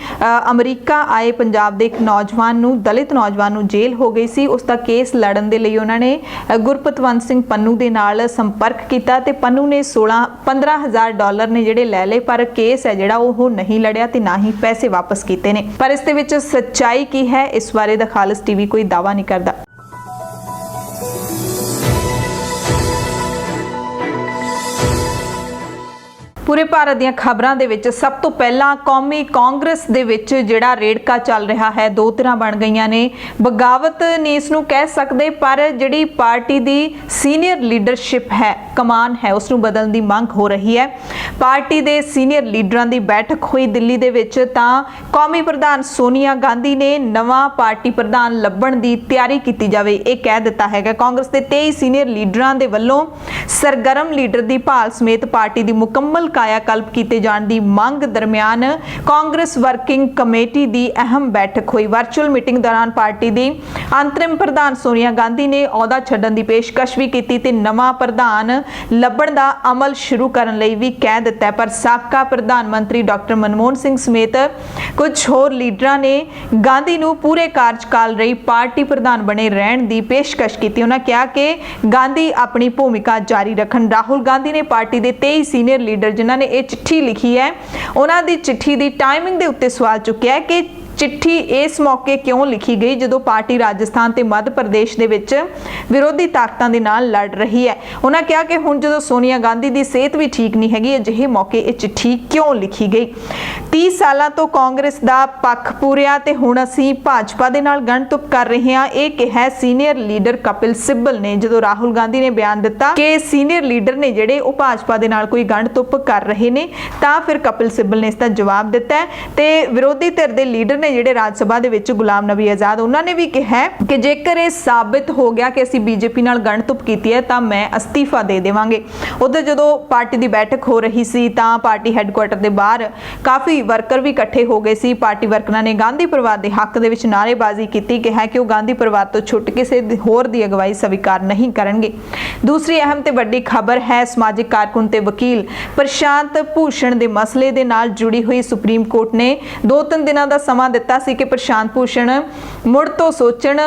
ਅਮਰੀਕਾ ਆਏ ਪੰਜਾਬ ਦੇ ਇੱਕ ਨੌਜਵਾਨ ਨੂੰ, ਦਲਿਤ ਨੌਜਵਾਨ ਨੂੰ ਜੇਲ੍ਹ ਹੋ ਗਈ ਸੀ। ਉਸ ਦਾ ਕੇਸ ਲੜਨ ਦੇ ਲਈ ਉਹਨਾਂ ਨੇ ਗੁਰਪਤਵੰਤ ਸਿੰਘ ਪੰਨੂ ਦੇ ਨਾਲ ਸੰਪਰਕ ਕੀਤਾ ਤੇ ਪੰਨੂ ਨੇ $15,000 ਨੇ ਜਿਹੜੇ ਲੈ ਲਏ, ਪਰ ਕੇਸ ਹੈ ਜਿਹੜਾ ਉਹ ਨਹੀਂ ਲੜਿਆ ਤੇ ਨਾ ਹੀ ਪੈਸੇ ਵਾਪਸ ਕੀਤੇ ਨੇ। ਪਰ ਇਸ ਦੇ ਵਿੱਚ ਸੱਚਾਈ ਕੀ ਹੈ ਇਸ ਬਾਰੇ ਦਾ ਖਾਲਸ TV ਕੋਈ ਦਾਅਵਾ ਨਹੀਂ ਕਰਦਾ। ਪੂਰੇ ਭਾਰਤ ਦੀਆਂ ਖਬਰਾਂ ਦੇ ਵਿੱਚ ਸਭ ਤੋਂ ਪਹਿਲਾਂ ਕੌਮੀ ਕਾਂਗਰਸ ਦੇ ਵਿੱਚ ਜਿਹੜਾ ਰੇੜਕਾ ਚੱਲ ਰਿਹਾ ਹੈ, ਦੋ ਧਿਰਾਂ ਬਣ ਗਈਆਂ ਨੇ। ਬਗਾਵਤ ਨਹੀਂ ਇਸ ਨੂੰ ਕਹਿ ਸਕਦੇ, ਪਰ ਜਿਹੜੀ ਪਾਰਟੀ ਦੀ ਸੀਨੀਅਰ ਲੀਡਰਸ਼ਿਪ ਹੈ, ਕਮਾਨ ਹੈ, ਉਸ ਨੂੰ ਬਦਲਣ ਦੀ ਮੰਗ ਹੋ ਰਹੀ ਹੈ। ਪਾਰਟੀ ਦੇ ਸੀਨੀਅਰ ਲੀਡਰਾਂ ਦੀ ਬੈਠਕ ਹੋਈ ਦਿੱਲੀ ਦੇ ਵਿੱਚ, ਤਾਂ ਕੌਮੀ ਪ੍ਰਧਾਨ ਸੋਨੀਆ ਗਾਂਧੀ ਨੇ ਨਵਾਂ ਪਾਰਟੀ ਪ੍ਰਧਾਨ ਲੱਭਣ ਦੀ ਤਿਆਰੀ ਕੀਤੀ ਜਾਵੇ ਇਹ ਕਹਿ ਦਿੱਤਾ ਹੈਗਾ। ਕਾਂਗਰਸ ਦੇ 23 ਸੀਨੀਅਰ ਲੀਡਰਾਂ ਦੇ ਵੱਲੋਂ ਸਰਗਰਮ ਲੀਡਰ ਦੀ ਭਾਲ ਸਮੇਤ ਪਾਰਟੀ ਦੀ ਮੁਕੰਮਲ ਕਾਇਆਕਲਪ ਕੀਤੇ ਜਾਣ ਦੀ ਮੰਗ ਦਰਮਿਆਨ ਕਾਂਗਰਸ ਵਰਕਿੰਗ ਕਮੇਟੀ ਦੀ ਅਹਿਮ ਬੈਠਕ ਹੋਈ। ਵਰਚੁਅਲ ਮੀਟਿੰਗ ਦੌਰਾਨ ਪਾਰਟੀ ਦੀ ਅੰਤਰਿਮ ਪ੍ਰਧਾਨ ਸੋਨੀਆ ਗਾਂਧੀ ਨੇ ਅਹੁਦਾ ਛੱਡਣ ਦੀ ਪੇਸ਼ਕਸ਼ ਵੀ ਕੀਤੀ ਤੇ ਨਵਾਂ ਪ੍ਰਧਾਨ ਲੱਭਣ ਦਾ ਅਮਲ ਸ਼ੁਰੂ ਕਰਨ ਲਈ ਵੀ ਕਹਿ ਦਿੱਤਾ। ਪਰ ਸਾਬਕਾ ਪ੍ਰਧਾਨ ਮੰਤਰੀ ਡਾਕਟਰ ਮਨਮੋਹਨ ਸਿੰਘ ਸਮੇਤ ਕੁਝ ਹੋਰ ਲੀਡਰਾਂ ਨੇ ਗਾਂਧੀ ਨੂੰ ਪੂਰੇ ਕਾਰਜਕਾਲ ਲਈ ਪਾਰਟੀ ਪ੍ਰਧਾਨ ਬਣੇ ਰਹਿਣ ਦੀ ਪੇਸ਼ਕਸ਼ ਕੀਤੀ। ਉਹਨਾਂ ਕਿਹਾ ਕਿ ਗਾਂਧੀ ਆਪਣੀ ਭੂਮਿਕਾ ਜਾਰੀ ਰੱਖਣ। ਰਾਹੁਲ ਗਾਂਧੀ ਨੇ ਪਾਰਟੀ ਦੇ 23 ਸੀਨੀਅਰ ਲੀਡਰ ਜਿਨ੍ਹਾਂ ਨੇ ਇਹ ਚਿੱਠੀ ਲਿਖੀ ਹੈ, ਉਹਨਾਂ ਦੀ ਚਿੱਠੀ ਦੀ ਟਾਈਮਿੰਗ ਦੇ ਉੱਤੇ ਸਵਾਲ ਚੁੱਕਿਆ ਕਿ ਚਿੱਠੀ ਇਸ ਮੌਕੇ ਕਿਉਂ ਲਿਖੀ ਗਈ ਜਦੋਂ ਪਾਰਟੀ ਰਾਜਸਥਾਨ ਤੇ ਮੱਧ ਪ੍ਰਦੇਸ਼ ਦੇ ਵਿੱਚ ਵਿਰੋਧੀ ਤਾਕਤਾਂ ਦੇ ਨਾਲ ਲੜ ਰਹੀ ਹੈ। ਉਹਨਾਂ ਕਿਹਾ ਕਿ ਹੁਣ ਜਦੋਂ ਸੋਨੀਆ ਗਾਂਧੀ ਦੀ ਸਿਹਤ ਵੀ ਠੀਕ ਨਹੀਂ ਹੈਗੀ, ਅਜਿਹੇ ਮੌਕੇ ਇਹ ਚਿੱਠੀ ਕਿਉਂ ਲਿਖੀ ਗਈ। 30 ਸਾਲਾਂ ਤੋਂ ਕਾਂਗਰਸ ਦਾ ਪੱਖ ਪੂਰਿਆ ਤੇ ਹੁਣ ਅਸੀਂ ਭਾਜਪਾ ਦੇ ਨਾਲ ਗਣਤੁੱਪ ਕਰ ਰਹੇ ਹਾਂ, ਇਹ ਕਿਹਾ ਸੀਨੀਅਰ ਲੀਡਰ ਕਪਿਲ ਸਿੱਬਲ ਨੇ। ਜਦੋਂ ਰਾਹੁਲ ਗਾਂਧੀ ਨੇ ਬਿਆਨ ਦਿੱਤਾ ਕਿ ਸੀਨੀਅਰ ਲੀਡਰ ਨੇ ਜਿਹੜੇ ਉਹ ਭਾਜਪਾ ਦੇ ਨਾਲ ਕੋਈ ਗਣਤੁੱਪ ਕਰ ਰਹੇ ਨੇ, ਤਾਂ ਫਿਰ ਕਪਿਲ ਸਿੱਬਲ ਨੇ ਇਸ ਦਾ ਜਵਾਬ ਦਿੱਤਾ ਤੇ ਵਿਰੋਧੀ ਧਿਰ ਦੇ ਲੀਡਰ ਨੇ ਜਿਹੜੇ ਰਾਜ ਸਭਾ ਦੇ ਵਿੱਚ ਗੁਲਾਮ ਨਬੀ ਆਜ਼ਾਦ, ਉਹਨਾਂ ਨੇ ਵੀ ਕਿਹਾ ਕਿ ਜੇਕਰ ਇਹ ਸਾਬਿਤ ਹੋ ਗਿਆ ਕਿ ਅਸੀਂ ਬੀਜੇਪੀ ਨਾਲ ਗਣਤੁੱਪ ਕੀਤੀ ਹੈ ਤਾਂ ਮੈਂ ਅਸਤੀਫਾ ਦੇ ਦੇਵਾਂਗੇ। ਉਧਰ ਜਦੋਂ ਪਾਰਟੀ ਦੀ ਬੈਠਕ ਹੋ ਰਹੀ ਸੀ ਤਾਂ ਪਾਰਟੀ ਹੈੱਡਕੁਆਟਰ ਦੇ ਬਾਹਰ ਕਾਫੀ ਵਰਕਰ ਵੀ ਇਕੱਠੇ ਹੋ ਗਏ ਸੀ। ਪਾਰਟੀ ਵਰਕਰਾਂ ਨੇ ਗਾਂਧੀ ਪਰਿਵਾਰ ਦੇ ਹੱਕ ਦੇ ਵਿੱਚ ਨਾਅਰੇਬਾਜ਼ੀ ਕੀਤੀ, ਕਿਹਾ ਕਿ ਉਹ ਗਾਂਧੀ ਪਰਿਵਾਰ ਤੋਂ ਛੁੱਟ ਕਿਸੇ ਹੋਰ ਦੀ ਅਗਵਾਈ ਸਵੀਕਾਰ ਨਹੀਂ ਕਰਨਗੇ। ਦੂਸਰੀ ਅਹਿਮ ਤੇ ਵੱਡੀ ਖਬਰ ਹੈ ਸਮਾਜਿਕ ਕਾਰਕੁਨ ਤੇ ਵਕੀਲ ਪ੍ਰਸ਼ਾਂਤ ਭੂਸ਼ਣ ਦੇ ਮਸਲੇ ਦੇ ਨਾਲ ਜੁੜੀ ਹੋਈ। ਸੁਪਰੀਮ ਕੋਰਟ ਨੇ 2-3 ਦਿਨਾਂ ਦਾ ਸਮਾਂ ਦਿੱਤਾ ਸੀ ਕਿ ਪ੍ਰਸ਼ਾਂਤ ਭੂਸ਼ਣ ਮੁੜ ਤੋਂ ਸੋਚਣ,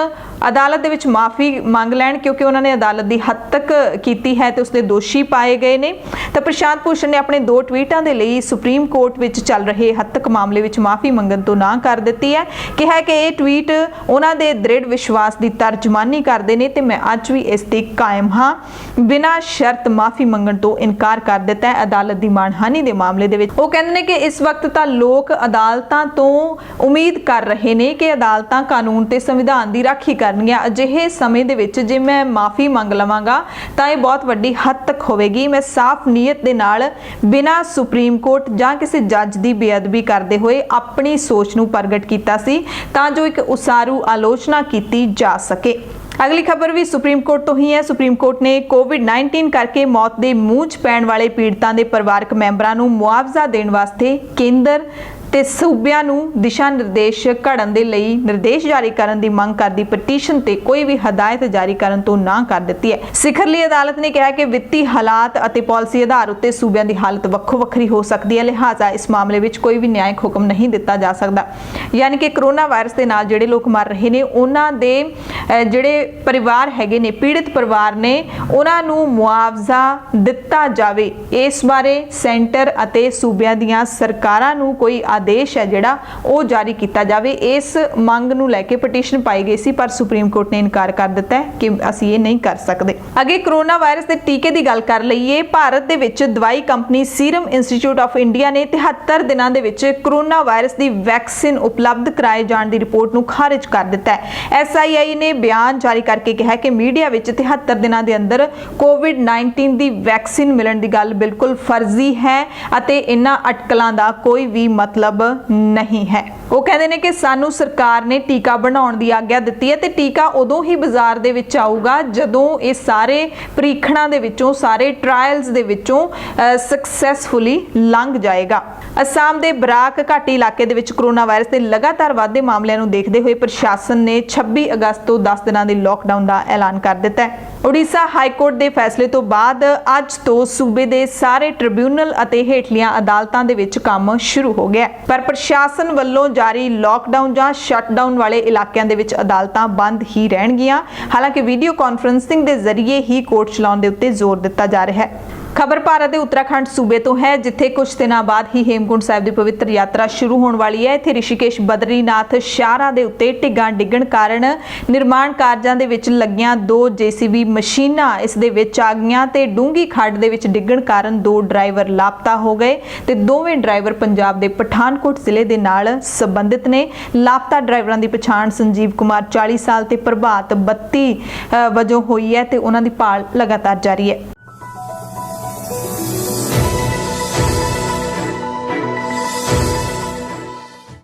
ਅਦਾਲਤ ਦੇ ਵਿੱਚ ਮਾਫੀ ਮੰਗ ਲੈਣ, ਕਿਉਂਕਿ ਉਹਨਾਂ ਨੇ ਅਦਾਲਤ ਦੀ ਹੱਦ ਤੱਕ ਕੀਤੀ ਹੈ ਤੇ ਉਸਦੇ ਦੋਸ਼ੀ ਪਾਏ ਗਏ ਨੇ। ਤਾਂ ਪ੍ਰਸ਼ਾਂਤ ਭੂਸ਼ਣ ਨੇ ਆਪਣੇ 2 ਟਵੀਟਾਂ ਦੇ ਲਈ ਸੁਪਰੀਮ ਕੋਰਟ ਵਿੱਚ ਚੱਲ ਰਹੇ ਹੱਦ ਤੱਕ ਮਾਮਲੇ ਵਿੱਚ ਮਾਫੀ ਮੰਗਣ ਤੋਂ ਨਾ ਕਰ ਦਿੱਤੀ ਹੈ। ਕਿਹਾ ਕਿ ਇਹ ਟਵੀਟ ਉਹਨਾਂ ਦੇ ਦ੍ਰਿੜ ਵਿਸ਼ਵਾਸ ਦੀ ਤਰਜਮਾਨੀ ਕਰਦੇ ਨੇ ਤੇ ਮੈਂ ਅੱਜ ਵੀ ਇਸ ਤੇ ਕਾਇਮ ਹਾਂ। ਬਿਨਾਂ ਸ਼ਰਤ ਮਾਫੀ ਮੰਗਣ ਤੋਂ ਇਨਕਾਰ ਕਰ ਦਿੱਤਾ ਹੈ ਅਦਾਲਤ ਦੀ ਮਾਣਹਾਨੀ ਦੇ ਮਾਮਲੇ ਦੇ ਵਿੱਚ। ਉਹ ਕਹਿੰਦੇ ਨੇ ਕਿ ਇਸ ਵਕਤ ਤਾਂ ਲੋਕ ਅਦਾਲਤਾਂ ਤੋਂ ਉਮੀਦ ਕਰ ਰਹੇ ਨੇ ਕਿ ਅਦਾਲਤਾਂ ਕਾਨੂੰਨ ਤੇ ਸੰਵਿਧਾਨ ਦੀ ਰਾਖੀ ਕਰਨਗੀਆਂ। ਅਜਿਹੇ ਸਮੇਂ ਦੇ ਵਿੱਚ ਜੇ ਮੈਂ ਮਾਫੀ ਮੰਗ ਲਵਾਂਗਾ ਤਾਂ ਇਹ ਬਹੁਤ ਵੱਡੀ ਹੱਦ ਤੱਕ ਹੋਵੇਗੀ। ਮੈਂ ਸਾਫ਼ ਨੀਅਤ ਦੇ ਨਾਲ ਬਿਨਾਂ ਸੁਪਰੀਮ ਕੋਰਟ ਜਾਂ ਕਿਸੇ ਜੱਜ ਦੀ ਬੇਅਦਬੀ ਕਰਦੇ ਹੋਏ ਆਪਣੀ ਸੋਚ ਨੂੰ ਪ੍ਰਗਟ ਕੀਤਾ ਸੀ ਤਾਂ ਜੋ ਇੱਕ ਉਸਾਰੂ ਆਲੋਚਨਾ ਕੀਤੀ ਜਾ ਸਕੇ। ਅਗਲੀ ਖਬਰ ਵੀ ਸੁਪਰੀਮ ਕੋਰਟ ਤੋਂ ਹੀ ਹੈ। ਸੁਪਰੀਮ ਕੋਰਟ ਨੇ ਕੋਵਿਡ-19 ਕਰਕੇ ਮੌਤ ਦੇ ਮੂੰਹ 'ਚ ਪੈਣ ਵਾਲੇ ਪੀੜਤਾਂ ਦੇ ਪਰਿਵਾਰਕ ਮੈਂਬਰਾਂ ਨੂੰ ਮੁਆਵਜ਼ਾ ਦੇਣ ਵਾਸਤੇ ਕੇਂਦਰ ਤੇ ਸੂਬਿਆਂ ਨੂੰ ਦਿਸ਼ਾ ਨਿਰਦੇਸ਼ ਘੜਨ ਦੇ ਲਈ ਨਿਰਦੇਸ਼ ਜਾਰੀ ਕਰਨ ਦੀ ਮੰਗ ਕਰਦੀ ਪਟੀਸ਼ਨ ਤੇ ਕੋਈ ਵੀ ਹਦਾਇਤ ਜਾਰੀ ਕਰਨ ਤੋਂ ਨਾ ਕਰ ਦਿੱਤੀ ਹੈ। ਸਿਖਰਲੀ ਅਦਾਲਤ ਨੇ ਕਿਹਾ ਕਿ ਵਿੱਤੀ ਹਾਲਾਤ ਅਤੇ ਪਾਲਿਸੀ ਆਧਾਰ ਉੱਤੇ ਸੂਬਿਆਂ ਦੀ ਹਾਲਤ ਵੱਖੋ ਵੱਖਰੀ ਹੋ ਸਕਦੀ ਹੈ, ਲਿਹਾਜ਼ਾ ਇਸ ਮਾਮਲੇ ਵਿੱਚ ਕੋਈ ਵੀ ਨਿਆਇਕ ਹੁਕਮ ਨਹੀਂ ਦਿੱਤਾ ਜਾ ਸਕਦਾ। ਯਾਨੀ ਕਿ ਕਰੋਨਾ ਵਾਇਰਸ ਦੇ ਨਾਲ ਜਿਹੜੇ ਲੋਕ ਮਰ ਰਹੇ ਨੇ ਉਹਨਾਂ ਦੇ ਜਿਹੜੇ ਪਰਿਵਾਰ ਹੈਗੇ ਨੇ, ਪੀੜਿਤ ਪਰਿਵਾਰ ਨੇ, ਉਹਨਾਂ ਨੂੰ ਮੁਆਵਜ਼ਾ ਦਿੱਤਾ ਜਾਵੇ। ਇਸ ਬਾਰੇ ਸੈਂਟਰ ਅਤੇ ਸੂਬਿਆਂ ਦੀਆਂ ਸਰਕਾਰਾਂ ਨੂੰ ਕੋਈ ਆਦੇਸ਼ ਹੈ ਜਿਹੜਾ ਉਹ ਜਾਰੀ ਕੀਤਾ ਜਾਵੇ। ਇਸ ਮੰਗ ਨੂੰ ਲੈ ਕੇ ਪਟੀਸ਼ਨ ਪਾਈ ਗਈ ਸੀ ਪਰ ਸੁਪਰੀਮ ਕੋਰਟ ਨੇ ਇਨਕਾਰ ਕਰ ਦਿੱਤਾ ਹੈ ਕਿ ਅਸੀਂ ਇਹ ਨਹੀਂ ਕਰ ਸਕਦੇ। ਅੱਗੇ ਕਰੋਨਾ ਵਾਇਰਸ ਦੇ ਟੀਕੇ ਦੀ ਗੱਲ ਕਰ ਲਈਏ। ਭਾਰਤ ਦੇ ਵਿੱਚ ਦਵਾਈ company serum institute of India ਨੇ 73 ਦਿਨਾਂ ਦੇ ਵਿੱਚ ਕਰੋਨਾ ਵਾਇਰਸ ਦੀ ਵੈਕਸੀਨ ਉਪਲਬਧ ਕਰਾਏ ਜਾਣ ਦੀ ਰਿਪੋਰਟ ਨੂੰ ਖਾਰਿਜ ਕਰ ਦਿੱਤਾ ਹੈ। SII ਨੇ ਬਿਆਨ ਜਾਰੀ ਕਰਕੇ ਕਿਹਾ ਕਿ ਮੀਡੀਆ ਵਿੱਚ 73 ਦਿਨਾਂ ਦੇ ਅੰਦਰ ਕੋਵਿਡ-19 ਦੀ ਵੈਕਸੀਨ ਮਿਲਣ ਦੀ ਗੱਲ ਬਿਲਕੁਲ ਫਰਜ਼ੀ ਹੈ ਅਤੇ ਇਹਨਾਂ ਅਟਕਲਾਂ ਦਾ ਕੋਈ ਵੀ ਮਤਲਬ ਨਹੀਂ ਹੈ। ਉਹ ਕਹਿੰਦੇ ਨੇ ਕਿ ਸਾਨੂੰ ਸਰਕਾਰ ਨੇ ਟੀਕਾ ਬਣਾਉਣ ਦੀ ਆਗਿਆ ਦਿੱਤੀ ਹੈ ਤੇ ਟੀਕਾ ਉਦੋਂ ਹੀ ਬਾਜ਼ਾਰ ਦੇ ਵਿੱਚ ਆਊਗਾ ਜਦੋਂ ਇਹ ਸਾਰੇ ਪ੍ਰੀਖਣਾਂ ਦੇ ਵਿੱਚੋਂ, ਸਾਰੇ ਟ੍ਰਾਇਲਸ ਦੇ ਵਿੱਚੋਂ ਸਕਸੈਸਫੁਲੀ ਲੰਘ ਜਾਏਗਾ। ਅਸਾਮ ਦੇ ਬਰਾਕ ਘਾਟੀ ਇਲਾਕੇ ਦੇ ਵਿੱਚ ਕਰੋਨਾ ਵਾਇਰਸ ਦੇ ਲਗਾਤਾਰ ਵਧਦੇ ਮਾਮਲਿਆਂ ਨੂੰ ਦੇਖਦੇ ਹੋਏ ਪ੍ਰਸ਼ਾਸਨ ਨੇ 26 ਅਗਸਤ ਤੋਂ 10 ਦਿਨਾਂ ਦੇ ਲੋਕਡਾਊਨ ਦਾ ਐਲਾਨ ਕਰ ਦਿੱਤਾ ਹੈ। ਉੜੀਸਾ ਹਾਈ ਕੋਰਟ ਦੇ ਫੈਸਲੇ ਤੋਂ ਬਾਅਦ ਅੱਜ ਤੋਂ ਸੂਬੇ ਦੇ ਸਾਰੇ ਟ੍ਰਿਬਿਊਨਲ ਅਤੇ ਹੇਠਲੀਆਂ ਅਦਾਲਤਾਂ ਦੇ ਵਿੱਚ ਕੰਮ ਸ਼ੁਰੂ ਹੋ ਗਿਆ। ਪਰ ਪ੍ਰਸ਼ਾਸਨ ਵੱਲੋਂ ਜਾਰੀ ਲੋਕਡਾਊਨ ਜਾਂ ਸ਼ਟਡਾਊਨ ਵਾਲੇ ਇਲਾਕਿਆਂ ਦੇ ਵਿੱਚ ਅਦਾਲਤਾਂ ਬੰਦ ਹੀ ਰਹਿਣਗੀਆਂ। ਹਾਲਾਂਕਿ ਵੀਡੀਓ ਕਾਨਫਰੰਸਿੰਗ ਦੇ ਜ਼ਰੀਏ ਹੀ ਕੋਰਟ ਚਲਾਉਣ ਦੇ ਉੱਤੇ ਜ਼ੋਰ ਦਿੱਤਾ ਜਾ ਰਿਹਾ ਹੈ। ਖਬਰ ਭਾਰਤ ਦੇ ਉੱਤਰਾਖੰਡ ਸੂਬੇ ਤੋਂ ਹੈ, ਜਿੱਥੇ ਕੁਝ ਦਿਨਾਂ ਬਾਅਦ ਹੀ ਹੇਮਕੁੰਟ ਸਾਹਿਬ ਦੀ ਪਵਿੱਤਰ ਯਾਤਰਾ ਸ਼ੁਰੂ ਹੋਣ ਵਾਲੀ ਹੈ। ਇੱਥੇ ਰਿਸ਼ੀਕੇਸ਼ ਬਦਰੀਨਾਥ ਸ਼ਾਹਰਾਹ ਦੇ ਉੱਤੇ ਢਿੱਗਾਂ ਡਿੱਗਣ ਕਾਰਨ ਨਿਰਮਾਣ ਕਾਰਜਾਂ ਦੇ ਵਿੱਚ ਲੱਗੀਆਂ 2 JCB ਮਸ਼ੀਨਾਂ ਇਸ ਦੇ ਵਿੱਚ ਆ ਗਈਆਂ ਤੇ ਡੂੰਗੀ ਖੱਡ ਦੇ ਵਿੱਚ ਡਿੱਗਣ ਕਾਰਨ 2 ਡਰਾਈਵਰ ਲਾਪਤਾ ਹੋ ਗਏ ਤੇ ਦੋਵੇਂ ਡਰਾਈਵਰ ਪੰਜਾਬ ਦੇ ਪਠਾਨਕੋਟ ਜ਼ਿਲ੍ਹੇ ਦੇ ਨਾਲ ਸੰਬੰਧਿਤ ਨੇ। ਲਾਪਤਾ ਡਰਾਈਵਰਾਂ ਦੀ ਪਛਾਣ ਸੰਜੀਵ ਕੁਮਾਰ 40 ਸਾਲ ਤੇ ਪ੍ਰਭਾਤ 32 ਵਜੋਂ ਹੋਈ ਹੈ ਤੇ ਉਹਨਾਂ ਦੀ ਭਾਲ ਲਗਾਤਾਰ ਜਾਰੀ ਹੈ।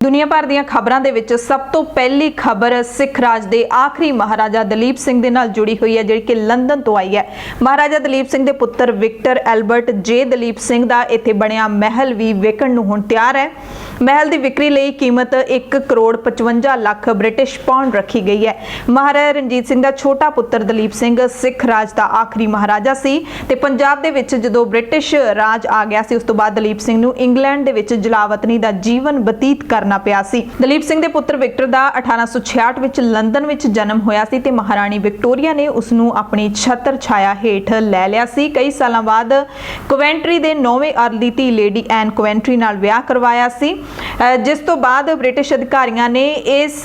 ਦੁਨੀਆ ਭਰ ਦੀਆਂ ਖਬਰਾਂ ਦੇ ਵਿੱਚ ਸਭ ਤੋਂ ਪਹਿਲੀ ਖਬਰ ਸਿੱਖ ਰਾਜ ਦੇ ਆਖਰੀ ਮਹਾਰਾਜਾ ਦਲੀਪ ਸਿੰਘ ਦੇ ਨਾਲ ਜੁੜੀ ਹੋਈ ਹੈ, ਜਿਹੜੀ ਕਿ ਲੰਡਨ ਤੋਂ ਆਈ ਹੈ। ਮਹਾਰਾਜਾ ਦਲੀਪ ਸਿੰਘ ਦੇ ਪੁੱਤਰ ਵਿਕਟਰ ਐਲਬਰਟ ਜੇ ਦਲੀਪ ਸਿੰਘ ਦਾ ਇੱਥੇ ਬਣਿਆ ਮਹਿਲ ਵੀ ਵਿਕਣ ਨੂੰ ਹੁਣ ਤਿਆਰ ਹੈ। ਮਹਿਲ ਦੀ ਵਿਕਰੀ ਲਈ ਕੀਮਤ 1 ਕਰੋੜ 55 ਲੱਖ ਬ੍ਰਿਟਿਸ਼ ਪਾਉਂਡ ਰੱਖੀ ਗਈ ਹੈ। ਮਹਾਰਾਜਾ ਰਣਜੀਤ ਸਿੰਘ ਦਾ ਛੋਟਾ ਪੁੱਤਰ ਦਲੀਪ ਸਿੰਘ ਸਿੱਖ ਰਾਜ ਦਾ ਆਖਰੀ ਮਹਾਰਾਜਾ ਸੀ ਤੇ ਪੰਜਾਬ ਦੇ ਵਿੱਚ ਜਦੋਂ ਬ੍ਰਿਟਿਸ਼ ਰਾਜ ਆ ਗਿਆ ਸੀ ਉਸ ਤੋਂ ਬਾਅਦ ਦਲੀਪ ਸਿੰਘ ਨੂੰ ਇੰਗਲੈਂਡ ਦੇ ਵਿੱਚ ਜਲਾਵਤਨੀ ਦਾ ਜੀਵਨ ਬਤੀਤ ਕਰਨਾ ਪਿਆ ਸੀ। ਦਲੀਪ ਸਿੰਘ ਦੇ ਪੁੱਤਰ ਵਿਕਟਰ ਦਾ 1866 ਵਿੱਚ ਲੰਡਨ ਵਿੱਚ ਜਨਮ ਹੋਇਆ ਸੀ ਤੇ ਮਹਾਰਾਣੀ ਵਿਕਟੋਰੀਆ ਨੇ ਉਸ ਨੂੰ ਆਪਣੀ ਛਤਰ ਛਾਇਆ ਹੇਠ ਲੈ ਲਿਆ ਸੀ। ਕਈ ਸਾਲਾਂ ਬਾਅਦ ਕੋਵੈਂਟਰੀ ਦੇ 9ਵੇਂ ਅਰਲੀ ਧੀ ਲੇਡੀ ਐਨ ਕੋਵੈਂਟਰੀ ਨਾਲ ਵਿਆਹ ਕਰਵਾਇਆ ਸੀ, ਜਿਸ ਤੋਂ ਬਾਅਦ ਬ੍ਰਿਟਿਸ਼ ਅਧਿਕਾਰੀਆਂ ਨੇ ਇਸ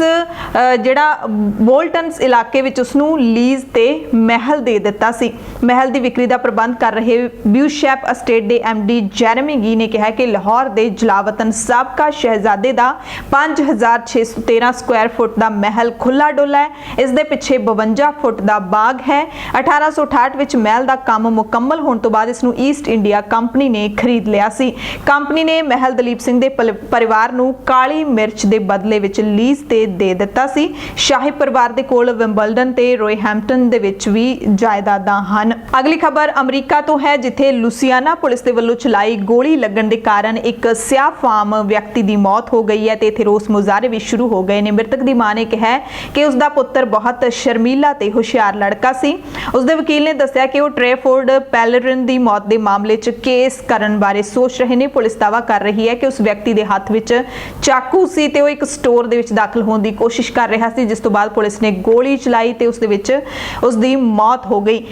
ਜਿਹੜਾ ਬੋਲਟਨਸ ਇਲਾਕੇ ਵਿੱਚ ਉਸ ਨੂੰ ਲੀਜ਼ ਤੇ ਮਹਿਲ ਦੇ ਦਿੱਤਾ ਸੀ। ਮਹਿਲ ਦੀ ਵਿਕਰੀ ਦਾ ਪ੍ਰਬੰਧ ਕਰ ਰਹੇ ਬਿਊਸ਼ੈਪ ਅਸਟੇਟ ਦੇ MD ਜੈਰਮੀ ਗੀ ਨੇ ਕਿਹਾ ਕਿ ਲਾਹੌਰ ਦੇ ਜਲਾਵਤਨ ਸਾਬਕਾ ਸ਼ਹਿਜ਼ਾਦੇ ਦਾ 5613 ਸਕੁਆਇਰ ਫੁੱਟ ਦਾ ਮਹਿਲ ਖੁੱਲਾ ਡੁੱਲਾ ਹੈ। ਇਸ ਦੇ ਪਿੱਛੇ 52 ਫੁੱਟ ਦਾ ਬਾਗ ਹੈ। 1868 ਵਿੱਚ ਮਹਿਲ ਦਾ ਕੰਮ ਮੁਕੰਮਲ ਹੋਣ ਤੋਂ ਬਾਅਦ ਇਸ ਨੂੰ ਈਸਟ ਇੰਡੀਆ ਕੰਪਨੀ ਨੇ ਖਰੀਦ ਲਿਆ ਸੀ। ਕੰਪਨੀ ਨੇ ਮਹਿਲ ਦਲੀਪ ਸਿੰਘ ਦੇ ਪਰਿਵਾਰ ਨੂੰ ਕਾਲੀ ਮਿਰਚ ਦੇ ਬਦਲੇ ਵਿੱਚ ਲੀਜ਼ ਤੇ ਦੇ ਦਿੱਤਾ ਸੀ। ਸ਼ਾਹੀ ਪਰਿਵਾਰ ਦੇ ਕੋਲ ਵਿੰਬਲਡਨ ਤੇ ਰੋਇਹੈਂਪਟਨ ਦੇ ਵਿੱਚ ਵੀ ਜਾਇਦਾਦਾਂ ਹਨ। ਅਗਲੀ ਖਬਰ ਅਮਰੀਕਾ ਤੋਂ ਹੈ, ਜਿੱਥੇ ਲੁਸੀਆਨਾ ਪੁਲਿਸ ਦੇ ਵੱਲੋਂ ਚਲਾਈ ਗੋਲੀ ਲੱਗਣ ਦੇ ਕਾਰਨ ਇੱਕ ਸਿਆਹ ਫਾਰਮ ਵਿਅਕਤੀ ਦੀ ਮੌਤ ਹੋ ਗਈ ਹੈ ਤੇ ਇੱਥੇ ਰੋਸ ਮੁਜ਼ਾਹਰੇ ਵੀ ਸ਼ੁਰੂ ਹੋ ਗਏ ਨੇ। ਮ੍ਰਿਤਕ ਦੀ ਮਾਂ ਨੇ ਕਿਹਾ ਕਿ ਉਸ ਦਾ ਪੁੱਤਰ ਬਹੁਤ ਸ਼ਰਮੀਲਾ ਤੇ ਹੁਸ਼ਿਆਰ ਲੜਕਾ ਸੀ। ਉਸ ਦੇ ਵਕੀਲ ਨੇ ਦੱਸਿਆ ਕਿ ਉਹ ਟ੍ਰੇਫੋਰਡ ਪੈਲਰਿਨ ਦੀ ਮੌਤ ਦੇ ਮਾਮਲੇ 'ਚ ਕੇਸ ਕਰਨ ਬਾਰੇ ਸੋਚ ਰਹੇ ਨੇ। ਪੁਲਿਸ ਦਾਅਵਾ ਕਰ ਰਹੀ ਹੈ ਕਿ ਉਸ ਵਿਅਕਤੀ ਦੇ ਹੱਥ ਵਿੱਚ ਚਾਕੂ ਸੀ ਤੇ ਉਹ ਇੱਕ ਸਟੋਰ ਦੇ ਵਿੱਚ ਦਾਖਲ ਹੋਣ ਦੀ ਕੋਸ਼ਿਸ਼ ਕਰ ਰਿਹਾ ਸੀ, ਜਿਸ ਤੋਂ ਬਾਅਦ ਪੁਲਿਸ ਨੇ ਗੋਲੀ ਚਲਾਈ ਤੇ ਉਸ ਦੇ ਵਿੱਚ ਉਸ ਦੀ ਮੌਤ ਹੋ ਗਈ।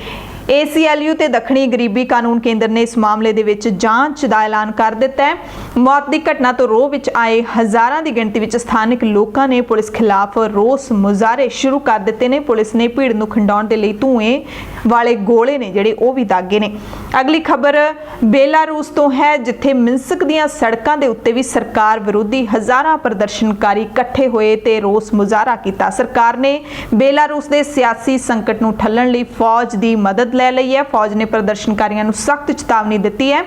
ACLU ਤੇ ਦੱਖਣੀ ਗਰੀਬੀ ਕਾਨੂੰਨ ਕੇਂਦਰ ਨੇ ਇਸ ਮਾਮਲੇ ਦੇ ਵਿੱਚ ਜਾਂਚ ਦਾ ਐਲਾਨ ਕਰ ਦਿੱਤਾ ਹੈ। ਮੌਤ ਦੀ ਘਟਨਾ ਤੋਂ ਰੋਹ ਵਿੱਚ ਆਏ ਹਜ਼ਾਰਾਂ ਦੀ ਗਿਣਤੀ ਵਿੱਚ ਸਥਾਨਕ ਲੋਕਾਂ ਨੇ ਪੁਲਿਸ ਖਿਲਾਫ ਰੋਸ ਮੁਜ਼ਾਹਰੇ ਸ਼ੁਰੂ ਕਰ ਦਿੱਤੇ ਨੇ। ਪੁਲਿਸ ਨੇ ਭੀੜ ਨੂੰ ਖੰਡਾਉਣ ਦੇ ਲਈ ਧੂਏ ਵਾਲੇ ਗੋਲੇ ਨੇ ਜਿਹੜੇ ਉਹ ਵੀ ਦਾਗੇ ਨੇ। ਅਗਲੀ ਖਬਰ ਬੇਲਾਰੂਸ ਤੋਂ ਹੈ, ਜਿੱਥੇ ਮਿੰਸਕ ਦੀਆਂ ਸੜਕਾਂ ਦੇ ਉੱਤੇ ਵੀ ਸਰਕਾਰ ਵਿਰੋਧੀ ਹਜ਼ਾਰਾਂ ਪ੍ਰਦਰਸ਼ਨਕਾਰੀ ਇਕੱਠੇ ਹੋਏ ਤੇ ਰੋਸ ਮੁਜ਼ਾਹਰਾ ਕੀਤਾ। ਸਰਕਾਰ ਨੇ ਬੇਲਾਰੂਸ ਦੇ ਸਿਆਸੀ ਸੰਕਟ ਨੂੰ ਠੱਲਣ ਲਈ ਫੌਜ ਦੀ ਮਦਦ ਲੈ ਲਈ ਹੈ। ਫੌਜ ਨੇ ਪ੍ਰਦਰਸ਼ਨਕਾਰੀਆਂ ਨੂੰ ਸਖਤ ਚੇਤਾਵਨੀ ਦਿੱਤੀ ਹੈ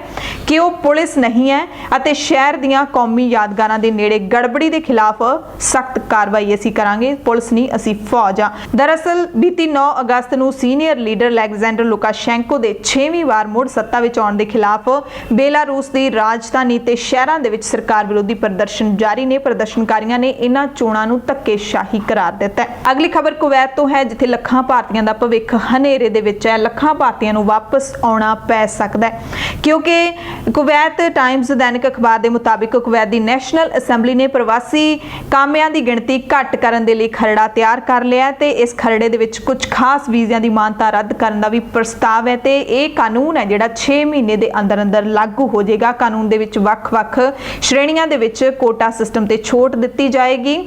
ਕਿ ਉਹ ਪੁਲਿਸ ਨਹੀਂ ਹੈ ਅਤੇ ਸ਼ਹਿਰ ਦੀਆਂ ਕੌਮੀ ਯਾਦਗਾਰਾਂ ਦੇ ਨੇੜੇ ਗੜਬੜੀ ਦੇ ਖਿਲਾਫ ਸਖਤ ਕਾਰਵਾਈ ਅਸੀਂ ਕਰਾਂਗੇ। ਪੁਲਿਸ ਨਹੀਂ, ਅਸੀਂ ਫੌਜ ਆ। ਦਰਅਸਲ ਬੀਤੀ 9 ਅਗਸਤ ਨੂੰ ਸੀਨੀਅਰ ਲੀਡਰ ਅਲੈਗਜ਼ੈਂਡਰ ਲੁਕਾਸ਼ੈਂਕੋ ਦੇ 6ਵੀਂ ਵਾਰ ਮੁੜ ਸੱਤਾ ਵਿੱਚ ਆਉਣ ਦੇ ਖਿਲਾਫ ਬੇਲਾਰੂਸ ਦੀ ਰਾਜਧਾਨੀ ਤੇ ਸ਼ਹਿਰਾਂ ਦੇ ਵਿੱਚ ਸਰਕਾਰ ਵਿਰੋਧੀ ਪ੍ਰਦਰਸ਼ਨ ਜਾਰੀ ਨੇ। ਪ੍ਰਦਰਸ਼ਨਕਾਰੀਆਂ ਨੇ ਇਹਨਾਂ ਚੋਣਾਂ ਨੂੰ ਧੱਕੇਸ਼ਾਹੀ ਕਰਾਰ ਦਿੱਤਾ ਹੈ। ਅਗਲੀ ਖਬਰ ਕੁਵੈਤ ਤੋਂ ਹੈ, ਜਿੱਥੇ ਲੱਖਾਂ ਭਾਰਤੀਆਂ ਦਾ ਭਵਿੱਖ ਹਨੇਰੇ ਦੇ ਵਿੱਚ ਹੈ। ਲੱਖਾਂ ਭਾਰਤੀਆਂ ਨੂੰ ਵਾਪਸ ਆਉਣਾ ਪੈ ਸਕਦਾ ਹੈ, ਕਿਉਂਕਿ ਕੁਵੈਤ ਟਾਈਮਜ਼ ਦੈਨਿਕ ਅਖਬਾਰ ਦੇ ਮੁਤਾਬਿਕ ਕੁਵੈਤ ਦੀ ਨੈਸ਼ਨਲ ਅਸੈਂਬਲੀ ਨੇ ਪ੍ਰਵਾਸੀ ਕਾਮਿਆਂ ਦੀ ਗਿਣਤੀ ਘੱਟ ਕਰਨ ਦੇ ਲਈ ਖਰੜਾ ਤਿਆਰ ਕਰ ਲਿਆ ਤੇ ਇਸ ਖਰੜੇ ਦੇ ਵਿੱਚ ਕੁਝ ਖਾਸ ਵੀਜ਼ਿਆਂ ਦੀ ਮਾਨਤਾ ਰੱਦ ਕਰਨ ਦਾ ਵੀ ਪ੍ਰਸਤਾਵ ਹੈ ਤੇ ਇਹ ਕਾਨੂੰਨ ਹੈ ਜਿਹੜਾ 6 ਮਹੀਨੇ ਦੇ ਅੰਦਰ ਅੰਦਰ ਲਾਗੂ ਹੋ ਜਾਏਗਾ। ਕਾਨੂੰਨ ਦੇ ਵਿੱਚ ਵੱਖ-ਵੱਖ ਸ਼੍ਰੇਣੀਆਂ ਦੇ ਵਿੱਚ ਕੋਟਾ ਸਿਸਟਮ ਤੇ ਛੋਟ ਦਿੱਤੀ ਜਾਏਗੀ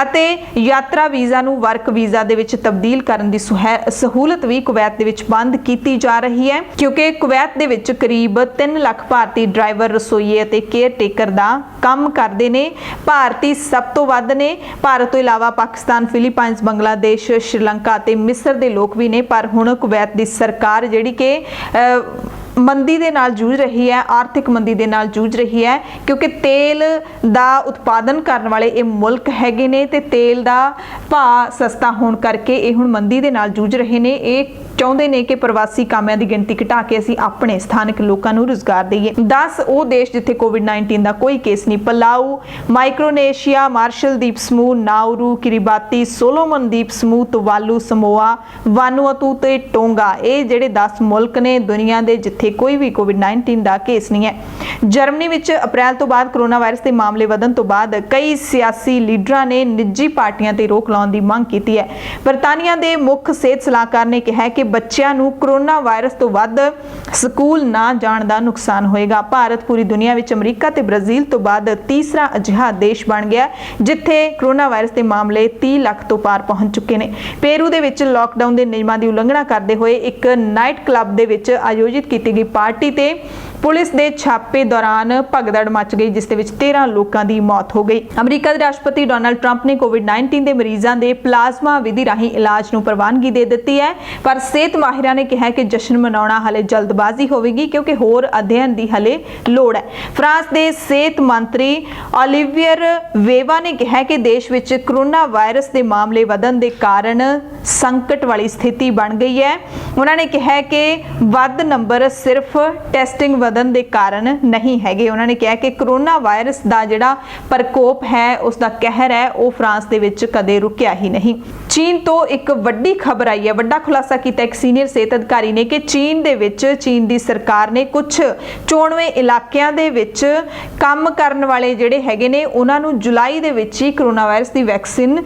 ਅਤੇ ਯਾਤਰਾ ਵੀਜ਼ਾ ਨੂੰ ਵਰਕ ਵੀਜ਼ਾ ਦੇ ਵਿੱਚ ਤਬਦੀਲ ਕਰਨ ਦੀ ਸਹੂਲਤ ਵੀ ਕੁਵੈਤ ਦੇ ਵਿੱਚ ਬੰਦ ਕੀਤੀ ਜਾ ਰਹੀ ਹੈ, ਕਿਉਂਕਿ ਕੁਵੈਤ ਦੇ ਵਿੱਚ ਕਰੀਬ 3 ਲੱਖ ਭਾਰਤੀ ਡਰਾਈਵਰ, ਰਸੋਈਏ ਅਤੇ ਕੇਅਰ ਟੇਕਰ ਦਾ ਕੰਮ ਕਰਦੇ ਨੇ। ਭਾਰਤੀ ਸਭ ਤੋਂ ਵੱਧ ਨੇ। ਭਾਰਤ ਤੋਂ ਇਲਾਵਾ ਪਾਕਿਸਤਾਨ, ਫਿਲੀਪਾਈਨਸ, ਬੰਗਲਾਦੇਸ਼, ਸ਼੍ਰੀਲੰਕਾ ਅਤੇ ਮਿਸਰ ਦੇ ਲੋਕ ਵੀ ਨੇ। ਪਰ ਹੁਣ ਕੁਵੈਤ ਦੀ ਸਰਕਾਰ ਜਿਹੜੀ ਕਿ ਮੰਦੀ ਦੇ ਨਾਲ ਜੂਝ ਰਹੀ ਹੈ, ਆਰਥਿਕ ਮੰਦੀ ਦੇ ਨਾਲ ਜੂਝ ਰਹੀ ਹੈ, ਕਿਉਂਕਿ ਤੇਲ ਦਾ ਉਤਪਾਦਨ ਕਰਨ ਵਾਲੇ ਇਹ ਮੁਲਕ ਹੈਗੇ ਨੇ ਤੇ ਤੇਲ ਦਾ ਭਾਅ ਸਸਤਾ ਹੋਣ ਕਰਕੇ ਇਹ ਹੁਣ ਮੰਦੀ ਦੇ ਨਾਲ ਜੂਝ ਰਹੇ ਨੇ। ਇਹ ਚਾਹੁੰਦੇ ਨੇ ਕਿ ਪ੍ਰਵਾਸੀ ਕਾਮਿਆਂ ਦੀ ਗਿਣਤੀ ਘਟਾ ਕੇ ਅਸੀਂ ਆਪਣੇ ਸਥਾਨਕ ਲੋਕਾਂ ਨੂੰ ਰੁਜ਼ਗਾਰ ਦੇਈਏ। 10 ਉਹ ਦੇਸ਼ ਜਿੱਥੇ ਕੋਵਿਡ-19 ਦਾ ਕੋਈ ਕੇਸ ਨਹੀਂ: ਪਲਾਊ, ਮਾਈਕਰੋਨੇਸ਼ੀਆ, ਮਾਰਸ਼ਲ ਦੀਪ ਸਮੂਹ, ਨਾਊਰੂ, ਕਿਰੀਬਾਤੀ, ਸੋਲੋਮਨ ਦੀਪ ਸਮੂਹ, ਤੁਵਾਲੂ, ਸਮੋਆ, ਵਾਨੂਅਤੂ ਤੇ ਟੋਂਗਾ। ਇਹ ਜਿਹੜੇ 10 ਮੁਲਕ ਨੇ ਦੁਨੀਆ ਦੇ ਜਿੱਥੇ ਕੋਈ ਵੀ ਕੋਵਿਡ-19 ਦਾ ਕੇਸ ਨਹੀਂ ਹੈ। ਜਰਮਨੀ ਵਿੱਚ ਅਪ੍ਰੈਲ ਤੋਂ ਬਾਅਦ ਕੋਰੋਨਾ ਵਾਇਰਸ ਦੇ ਮਾਮਲੇ ਵਧਣ ਤੋਂ ਬਾਅਦ ਕਈ ਸਿਆਸੀ ਲੀਡਰਾਂ ਨੇ ਨਿੱਜੀ ਪਾਰਟੀਆਂ ਤੇ ਰੋਕ ਲਾਉਣ ਦੀ ਮੰਗ ਕੀਤੀ ਹੈ। ਬਰਤਾਨੀਆ ਦੇ ਮੁੱਖ ਸਿਹਤ ਸਲਾਹਕਾਰ ਨੇ ਕਿਹਾ ਕਿ ਬੱਚਿਆਂ ਨੂੰ ਕੋਰੋਨਾ ਵਾਇਰਸ ਤੋਂ ਵੱਧ ਸਕੂਲ ਨਾ ਜਾਣ ਦਾ ਨੁਕਸਾਨ ਹੋਏਗਾ। ਭਾਰਤ ਪੂਰੀ ਦੁਨੀਆ ਵਿੱਚ ਅਮਰੀਕਾ ਤੇ ਬ੍ਰਾਜ਼ੀਲ ਤੋਂ ਬਾਅਦ ਤੀਸਰਾ ਅਜਿਹਾ ਦੇਸ਼ ਬਣ ਗਿਆ ਜਿੱਥੇ ਕੋਰੋਨਾ ਵਾਇਰਸ ਦੇ ਮਾਮਲੇ 30 ਲੱਖ ਤੋਂ ਪਾਰ ਪਹੁੰਚ ਚੁੱਕੇ ਨੇ। ਪੇਰੂ ਦੇ ਵਿੱਚ ਲਾਕਡਾਊਨ ਦੇ ਨਿਯਮਾਂ ਦੀ ਉਲੰਘਣਾ ਕਰਦੇ ਹੋਏ ਇੱਕ ਨਾਈਟ ਕਲੱਬ ਦੇ ਵਿੱਚ ਆਯੋਜਿਤ ਕੀਤੀ ਗਈ ਪਾਰਟੀ ਤੇ ਪੁਲਿਸ ਦੇ ਛਾਪੇ ਦੌਰਾਨ ਭਗਦੜ ਮਚ ਗਈ, ਜਿਸ ਦੇ ਵਿੱਚ 13 ਲੋਕਾਂ ਦੀ ਮੌਤ ਹੋ ਗਈ। ਅਮਰੀਕਾ ਦੇ ਰਾਸ਼ਟਰਪਤੀ ਡੋਨਾਲਡ ਟਰੰਪ ਨੇ ਕੋਵਿਡ-19 ਦੇ ਮਰੀਜ਼ਾਂ ਦੇ ਪਲਾਜ਼ਮਾ ਵਿਧੀ ਰਾਹੀਂ ਇਲਾਜ ਨੂੰ ਪ੍ਰਵਾਨਗੀ ਦੇ ਦਿੱਤੀ ਹੈ, ਪਰ ਸਿਹਤ ਮਾਹਿਰਾਂ ਨੇ ਕਿਹਾ ਕਿ ਜਸ਼ਨ ਮਨਾਉਣਾ ਹਲੇ ਜਲਦਬਾਜ਼ੀ ਹੋਵੇਗੀ ਕਿਉਂਕਿ ਹੋਰ ਅਧਿਐਨ ਦੀ ਹਲੇ ਲੋੜ ਹੈ। ਫਰਾਂਸ ਦੇ ਸਿਹਤ ਮੰਤਰੀ ਓਲੀਵੀਅਰ ਵੇਵਾ ਨੇ ਕਿਹਾ ਕਿ ਦੇਸ਼ ਵਿੱਚ ਕੋਰੋਨਾ ਵਾਇਰਸ ਦੇ ਮਾਮਲੇ ਵਧਣ ਦੇ ਕਾਰਨ ਸੰਕਟ ਵਾਲੀ ਸਥਿਤੀ ਬਣ ਗਈ ਹੈ। ਉਹਨਾਂ ਨੇ ਕਿਹਾ ਕਿ ਵੱਧ ਨੰਬਰ ਸਿਰਫ ਟੈਸਟਿੰਗ ਵਧਣ ਦੇ ਕਾਰਨ ਨਹੀਂ ਹੈਗੇ। ਉਹਨਾਂ ਨੇ ਕਿਹਾ ਕਿ ਕੋਰੋਨਾ ਵਾਇਰਸ ਦਾ ਜਿਹੜਾ ਪ੍ਰਕੋਪ ਹੈ, ਉਸ ਦਾ ਕਹਿਰ ਹੈ, ਉਹ ਫਰਾਂਸ ਦੇ ਵਿੱਚ ਕਦੇ ਰੁਕਿਆ ਹੀ ਨਹੀਂ। ਚੀਨ ਤੋਂ ਇੱਕ ਵੱਡੀ ਖਬਰ ਆਈ ਹੈ। ਵੱਡਾ ਖੁਲਾਸਾ ਕੀਤਾ ਇੱਕ ਸੀਨੀਅਰ ਸਿਹਤ ਅਧਿਕਾਰੀ ਨੇ ਕਿ ਚੀਨ ਦੀ ਸਰਕਾਰ ਨੇ ਕੁਝ ਚੋਣਵੇਂ ਇਲਾਕਿਆਂ ਦੇ ਵਿੱਚ ਕੰਮ ਕਰਨ ਵਾਲੇ ਜਿਹੜੇ ਹੈਗੇ ਨੇ ਉਹਨਾਂ ਨੂੰ ਜੁਲਾਈ ਦੇ ਵਿੱਚ ਹੀ ਕੋਰੋਨਾ ਵਾਇਰਸ ਦੀ ਵੈਕਸੀਨ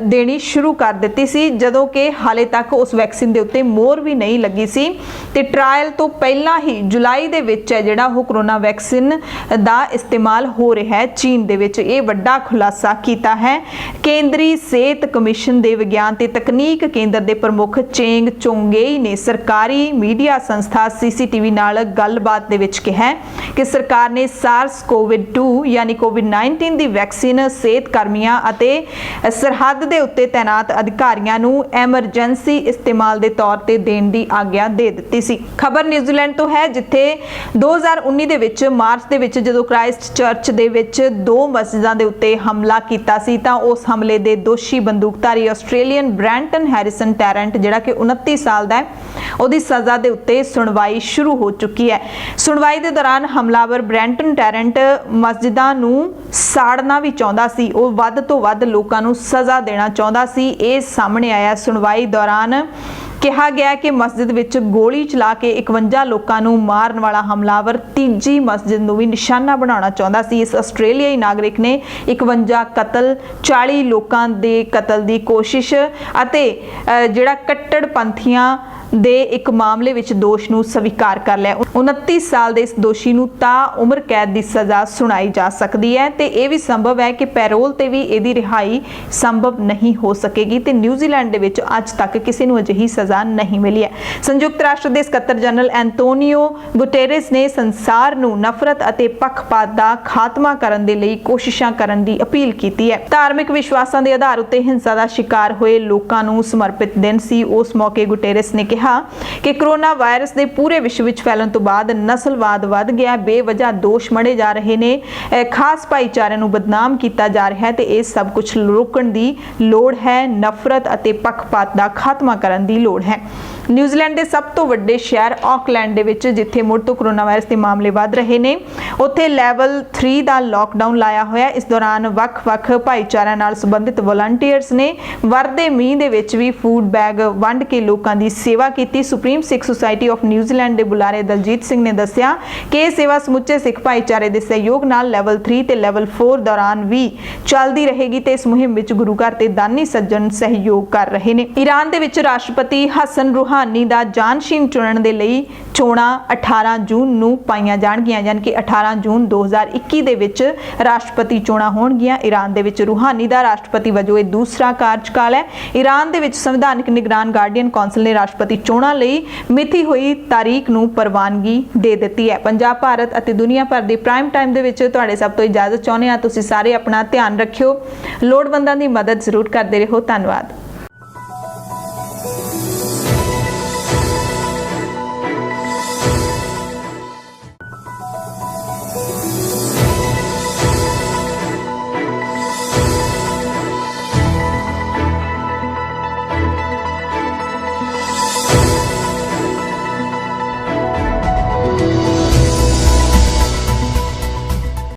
ਦੇਣੀ ਸ਼ੁਰੂ ਕਰ ਦਿੱਤੀ ਸੀ, ਜਦੋਂ ਕਿ ਹਾਲੇ ਤੱਕ ਉਸ ਵੈਕਸੀਨ ਦੇ ਉੱਤੇ ਮੋਹਰ ਵੀ ਨਹੀਂ ਲੱਗੀ ਸੀ ਤੇ ਟ੍ਰਾਇਲ ਤੋਂ ਪਹਿਲਾਂ ਹੀ ਜੁਲਾਈ ਦੇ ਵਿੱਚ ਹੈ ਜਿਹੜਾ ਉਹ ਕੋਰੋਨਾ ਵੈਕਸੀਨ ਦਾ ਇਸਤੇਮਾਲ ਹੋ ਰਿਹਾ ਹੈ ਚੀਨ ਦੇ ਵਿੱਚ। ਇਹ ਵੱਡਾ ਖੁਲਾਸਾ ਕੀਤਾ ਹੈ ਕੇਂਦਰੀ ਸਿਹਤ ਕਮਿਸ਼ਨ ਦੇ ਵਿਗਿਆਨ ਤੇ ਤਕਨੀਕ ਕੇਂਦਰ ਦੇ ਪ੍ਰਮੁੱਖ ਚੇਂਗ ਚੋਂਗੇਈ ਨੇ ਸਰਕਾਰੀ ਮੀਡੀਆ ਸੰਸਥਾ CCTV ਨਾਲ ਗੱਲਬਾਤ ਦੇ ਵਿੱਚ ਕਿਹਾ ਕਿ ਸਰਕਾਰ ਨੇ SARS-CoV-2 ਯਾਨੀ ਕੋਵਿਡ-19 ਦੀ ਵੈਕਸੀਨ ਸਿਹਤ ਕਰਮੀਆਂ ਅਤੇ ਸਰਹੱਦ ਦੇ ਉੱਤੇ ਤੈਨਾਤ ਅਧਿਕਾਰੀਆਂ ਨੂੰ ਐਮਰਜੈਂਸੀ ਇਸਤੇਮਾਲ ਦੇ ਤੌਰ ਤੇ ਦੇਣ ਦੀ ਆਗਿਆ ਦੇ ਦਿੱਤੀ ਸੀ। ਖਬਰ ਨਿਊਜ਼ੀਲੈਂਡ ਤੋਂ ਹੈ, ਜਿੱਥੇ 2019 ਦੇ ਵਿੱਚ ਮਾਰਚ ਦੇ ਵਿੱਚ ਜਦੋਂ ਕ੍ਰਾਈਸਟ ਚਰਚ ਦੇ ਵਿੱਚ 2 ਮਸਜਿਦਾਂ ਦੇ ਉੱਤੇ ਹਮਲਾ ਕੀਤਾ ਸੀ ਤਾਂ ਉਸ ਹਮਲੇ ਦੇ ਦੋਸ਼ੀ ਬੰਦੂਕਧਾਰੀ ਆਸਟ੍ਰੇਲੀਅਨ ਬ੍ਰੈਂਟਨ ਹੈਰਿਸਨ ਟੈਰੈਂਟ ਜਿਹੜਾ ਕਿ 29 ਸਾਲ ਦਾ ਹੈ, ਉਹਦੀ ਸਜ਼ਾ ਦੇ ਉੱਤੇ ਸੁਣਵਾਈ ਸ਼ੁਰੂ ਹੋ ਚੁੱਕੀ ਹੈ। ਸੁਣਵਾਈ ਦੇ ਦੌਰਾਨ ਹਮਲਾਵਰ ਬ੍ਰੈਂਟਨ ਟੈਰੈਂਟ ਮਸਜਿਦਾਂ ਨੂੰ ਸਾੜਨਾ ਵੀ ਚਾਹੁੰਦਾ ਸੀ, ਉਹ ਵੱਧ ਤੋਂ ਵੱਧ ਲੋਕਾਂ ਨੂੰ ਸਜ਼ਾ ਦੇਣਾ ਚਾਹੁੰਦਾ ਸੀ। ਇਹ ਸਾਹਮਣੇ ਆਇਆ। ਸੁਣਵਾਈ ਦੌਰਾਨ ਕਿਹਾ ਗਿਆ ਕਿ ਮਸਜਿਦ ਵਿੱਚ ਗੋਲੀ ਚਲਾ ਕੇ 51 ਲੋਕਾਂ ਨੂੰ ਮਾਰਨ ਵਾਲਾ ਹਮਲਾਵਰ ਤੀਜੀ ਮਸਜਿਦ ਨੂੰ ਵੀ ਨਿਸ਼ਾਨਾ ਬਣਾਉਣਾ ਚਾਹੁੰਦਾ ਸੀ। ਇਸ ਆਸਟ੍ਰੇਲੀਆਈ ਨਾਗਰਿਕ ਨੇ 51 ਕਤਲ, 40 ਲੋਕਾਂ ਦੇ ਕਤਲ ਦੀ ਕੋਸ਼ਿਸ਼ ਅਤੇ ਜਿਹੜਾ ਕੱਟੜਪੰਥੀਆਂ ਦੇ ਇੱਕ ਮਾਮਲੇ ਵਿੱਚ ਦੋਸ਼ ਨੂੰ ਸਵੀਕਾਰ ਕਰ ਲਿਆ। 29 ਸਾਲ ਦੇ ਇਸ ਦੋਸ਼ੀ ਨੂੰ ਤਾ ਉਮਰ ਕੈਦ ਦੀ ਸਜ਼ਾ ਸੁਣਾਈ ਜਾ ਸਕਦੀ ਹੈ ਤੇ ਇਹ ਵੀ ਸੰਭਵ ਹੈ ਕਿ ਪੈਰੋਲ ਤੇ ਵੀ ਇਹਦੀ ਰਿਹਾਈ ਸੰਭਵ ਨਹੀਂ ਹੋ ਸਕੇਗੀ ਤੇ ਨਿਊਜ਼ੀਲੈਂਡ ਦੇ ਵਿੱਚ ਅੱਜ ਤੱਕ ਕਿਸੇ ਨੂੰ ਅਜਿਹੀ ਸਜ਼ਾ ਨਹੀਂ ਮਿਲੀ ਹੈ। ਸੰਯੁਕਤ ਰਾਸ਼ਟਰ ਦੇ ਸਕੱਤਰ ਜਨਰਲ ਐਂਟੋਨੀਓ ਗੁਟੇਰੇਸ ਨੇ ਸੰਸਾਰ ਨੂੰ ਨਫ਼ਰਤ ਅਤੇ ਪੱਖਪਾਤ ਦਾ ਖਾਤਮਾ ਕਰਨ ਦੇ ਲਈ ਕੋਸ਼ਿਸ਼ਾਂ ਕਰਨ ਦੀ ਅਪੀਲ ਕੀਤੀ ਹੈ। ਧਾਰਮਿਕ ਵਿਸ਼ਵਾਸਾਂ ਦੇ ਆਧਾਰ ਉੱਤੇ ਹਿੰਸਾ ਦਾ ਸ਼ਿਕਾਰ ਹੋਏ ਲੋਕਾਂ ਨੂੰ ਸਮਰਪਿਤ ਦਿਨ ਸੀ। ਉਸ ਮੌਕੇ ਗੁਟੇਰੇਸ ਨੇ ਕਿਹਾ ਕਿ ਕੋਰੋਨਾ ਵਾਇਰਸ ਦੇ ਪੂਰੇ ਵਿਸ਼ਵ ਵਿੱਚ ਫੈਲਣ ਤੋਂ ਬਾਅਦ ਨਸਲਵਾਦ ਵੱਧ ਗਿਆ, ਬੇਵਜ੍ਹਾ ਦੋਸ਼ ਮੜੇ ਜਾ ਰਹੇ ਨੇ, ਖਾਸ ਭਾਈਚਾਰਿਆਂ ਨੂੰ ਬਦਨਾਮ ਕੀਤਾ ਜਾ ਰਿਹਾ ਹੈ ਤੇ ਇਹ ਸਭ ਕੁਝ ਰੋਕਣ ਦੀ ਲੋੜ ਹੈ। ਨਫ਼ਰਤ ਅਤੇ ਪੱਖਪਾਤ ਦਾ ਖਾਤਮਾ ਕਰਨ ਦੀ ਲੋੜ ਹੈ। ਨਿਊਜ਼ੀਲੈਂਡ ਦੇ ਸਭ ਤੋਂ ਵੱਡੇ ਸ਼ਹਿਰ ਆਕਲੈਂਡ ਦੇ ਵਿੱਚ ਜਿੱਥੇ ਮੁੜ ਤੋਂ ਕੋਰੋਨਾ ਵਾਇਰਸ ਦੇ ਮਾਮਲੇ ਵੱਧ ਰਹੇ ਨੇ, ਉੱਥੇ ਲੈਵਲ 3 ਦਾ ਲਾਕਡਾਊਨ ਲਾਇਆ ਹੋਇਆ। ਇਸ ਦੌਰਾਨ ਵੱਖ-ਵੱਖ ਭਾਈਚਾਰਿਆਂ ਨਾਲ ਸੰਬੰਧਿਤ ਵਲੰਟੀਅਰਸ ਨੇ ਵਰਦੇ ਮੀਂਹ ਦੇ ਵਿੱਚ ਵੀ ਫੂਡ ਬੈਗ ਵੰਡ ਕੇ ਲੋਕਾਂ ਦੀ ਸੇਵਾ ਕੀਤੀ। Supreme Sikh society of New Zealand ਦੇ ਬੁਲਾਰੇ ਦਲਜੀਤ ਸਿੰਘ ਨੇ ਦੱਸਿਆ ਕਿ ਇਹ ਸੇਵਾ ਸਮੁੱਚੇ ਸਿੱਖ ਭਾਈਚਾਰੇ ਦੇ ਸਹਿਯੋਗ ਨਾਲ ਲੈਵਲ 3 ਤੇ ਲੈਵਲ 4 ਦੌਰਾਨ ਵੀ ਚੱਲਦੀ ਰਹੇਗੀ ਤੇ ਇਸ ਮੁਹਿੰਮ ਵਿੱਚ ਗੁਰੂ ਘਰ ਤੇ ਦਾਨੀ ਸੱਜਣ ਸਹਿਯੋਗ ਕਰ ਰਹੇ ਨੇ। ਈਰਾਨ ਦੇ ਵਿੱਚ ਰਾਸ਼ਟਰਪਤੀ ਹਸਨ ਰੂਹਾਨੀ ਦਾ ਜਾਨਸ਼ੀਨ ਚੁਣਨ ਦੇ ਲਈ ਚੋਣਾਂ 18 ਜੂਨ ਨੂੰ ਪਾਈਆਂ ਜਾਣਗੀਆਂ, ਯਾਨੀ ਕਿ 18 ਜੂਨ 2021 ਦੇ ਵਿੱਚ ਰਾਸ਼ਟਰਪਤੀ ਚੋਣਾਂ ਹੋਣਗੀਆਂ। ਈਰਾਨ ਦੇ ਵਿੱਚ ਰੂਹਾਨੀ ਦਾ ਰਾਸ਼ਟਰਪਤੀ ਵਜੋਂ ਇਹ ਦੂਸਰਾ ਕਾਰਜਕਾਲ ਹੈ। ਈਰਾਨ ਦੇ ਵਿੱਚ ਸੰਵਿਧਾਨਕ ਨਿਗਰਾਨ ਗਾਰਡੀਅਨ ਕੌਂਸਲ ਨੇ ਰਾਸ਼ਟਰਪਤੀ ਚੋਣਾਂ ਲਈ ਮਿਤੀ ਹੋਈ ਤਾਰੀਖ ਨੂੰ ਪ੍ਰਵਾਨਗੀ ਦੇ ਦਿੱਤੀ ਹੈ। ਪੰਜਾਬ, ਭਾਰਤ ਅਤੇ ਦੁਨੀਆ ਭਰ ਦੇ ਪ੍ਰਾਈਮ ਟਾਈਮ ਦੇ ਵਿੱਚ ਤੁਹਾਡੇ ਸਭ ਤੋਂ ਇਜਾਜ਼ਤ ਚਾਹੁੰਦੇ ਹਾਂ। ਤੁਸੀਂ ਸਾਰੇ ਆਪਣਾ ਧਿਆਨ ਰੱਖਿਓ, ਲੋੜਵੰਦਾਂ ਦੀ ਮਦਦ ਜ਼ਰੂਰ ਕਰਦੇ ਰਹੋ। ਧੰਨਵਾਦ।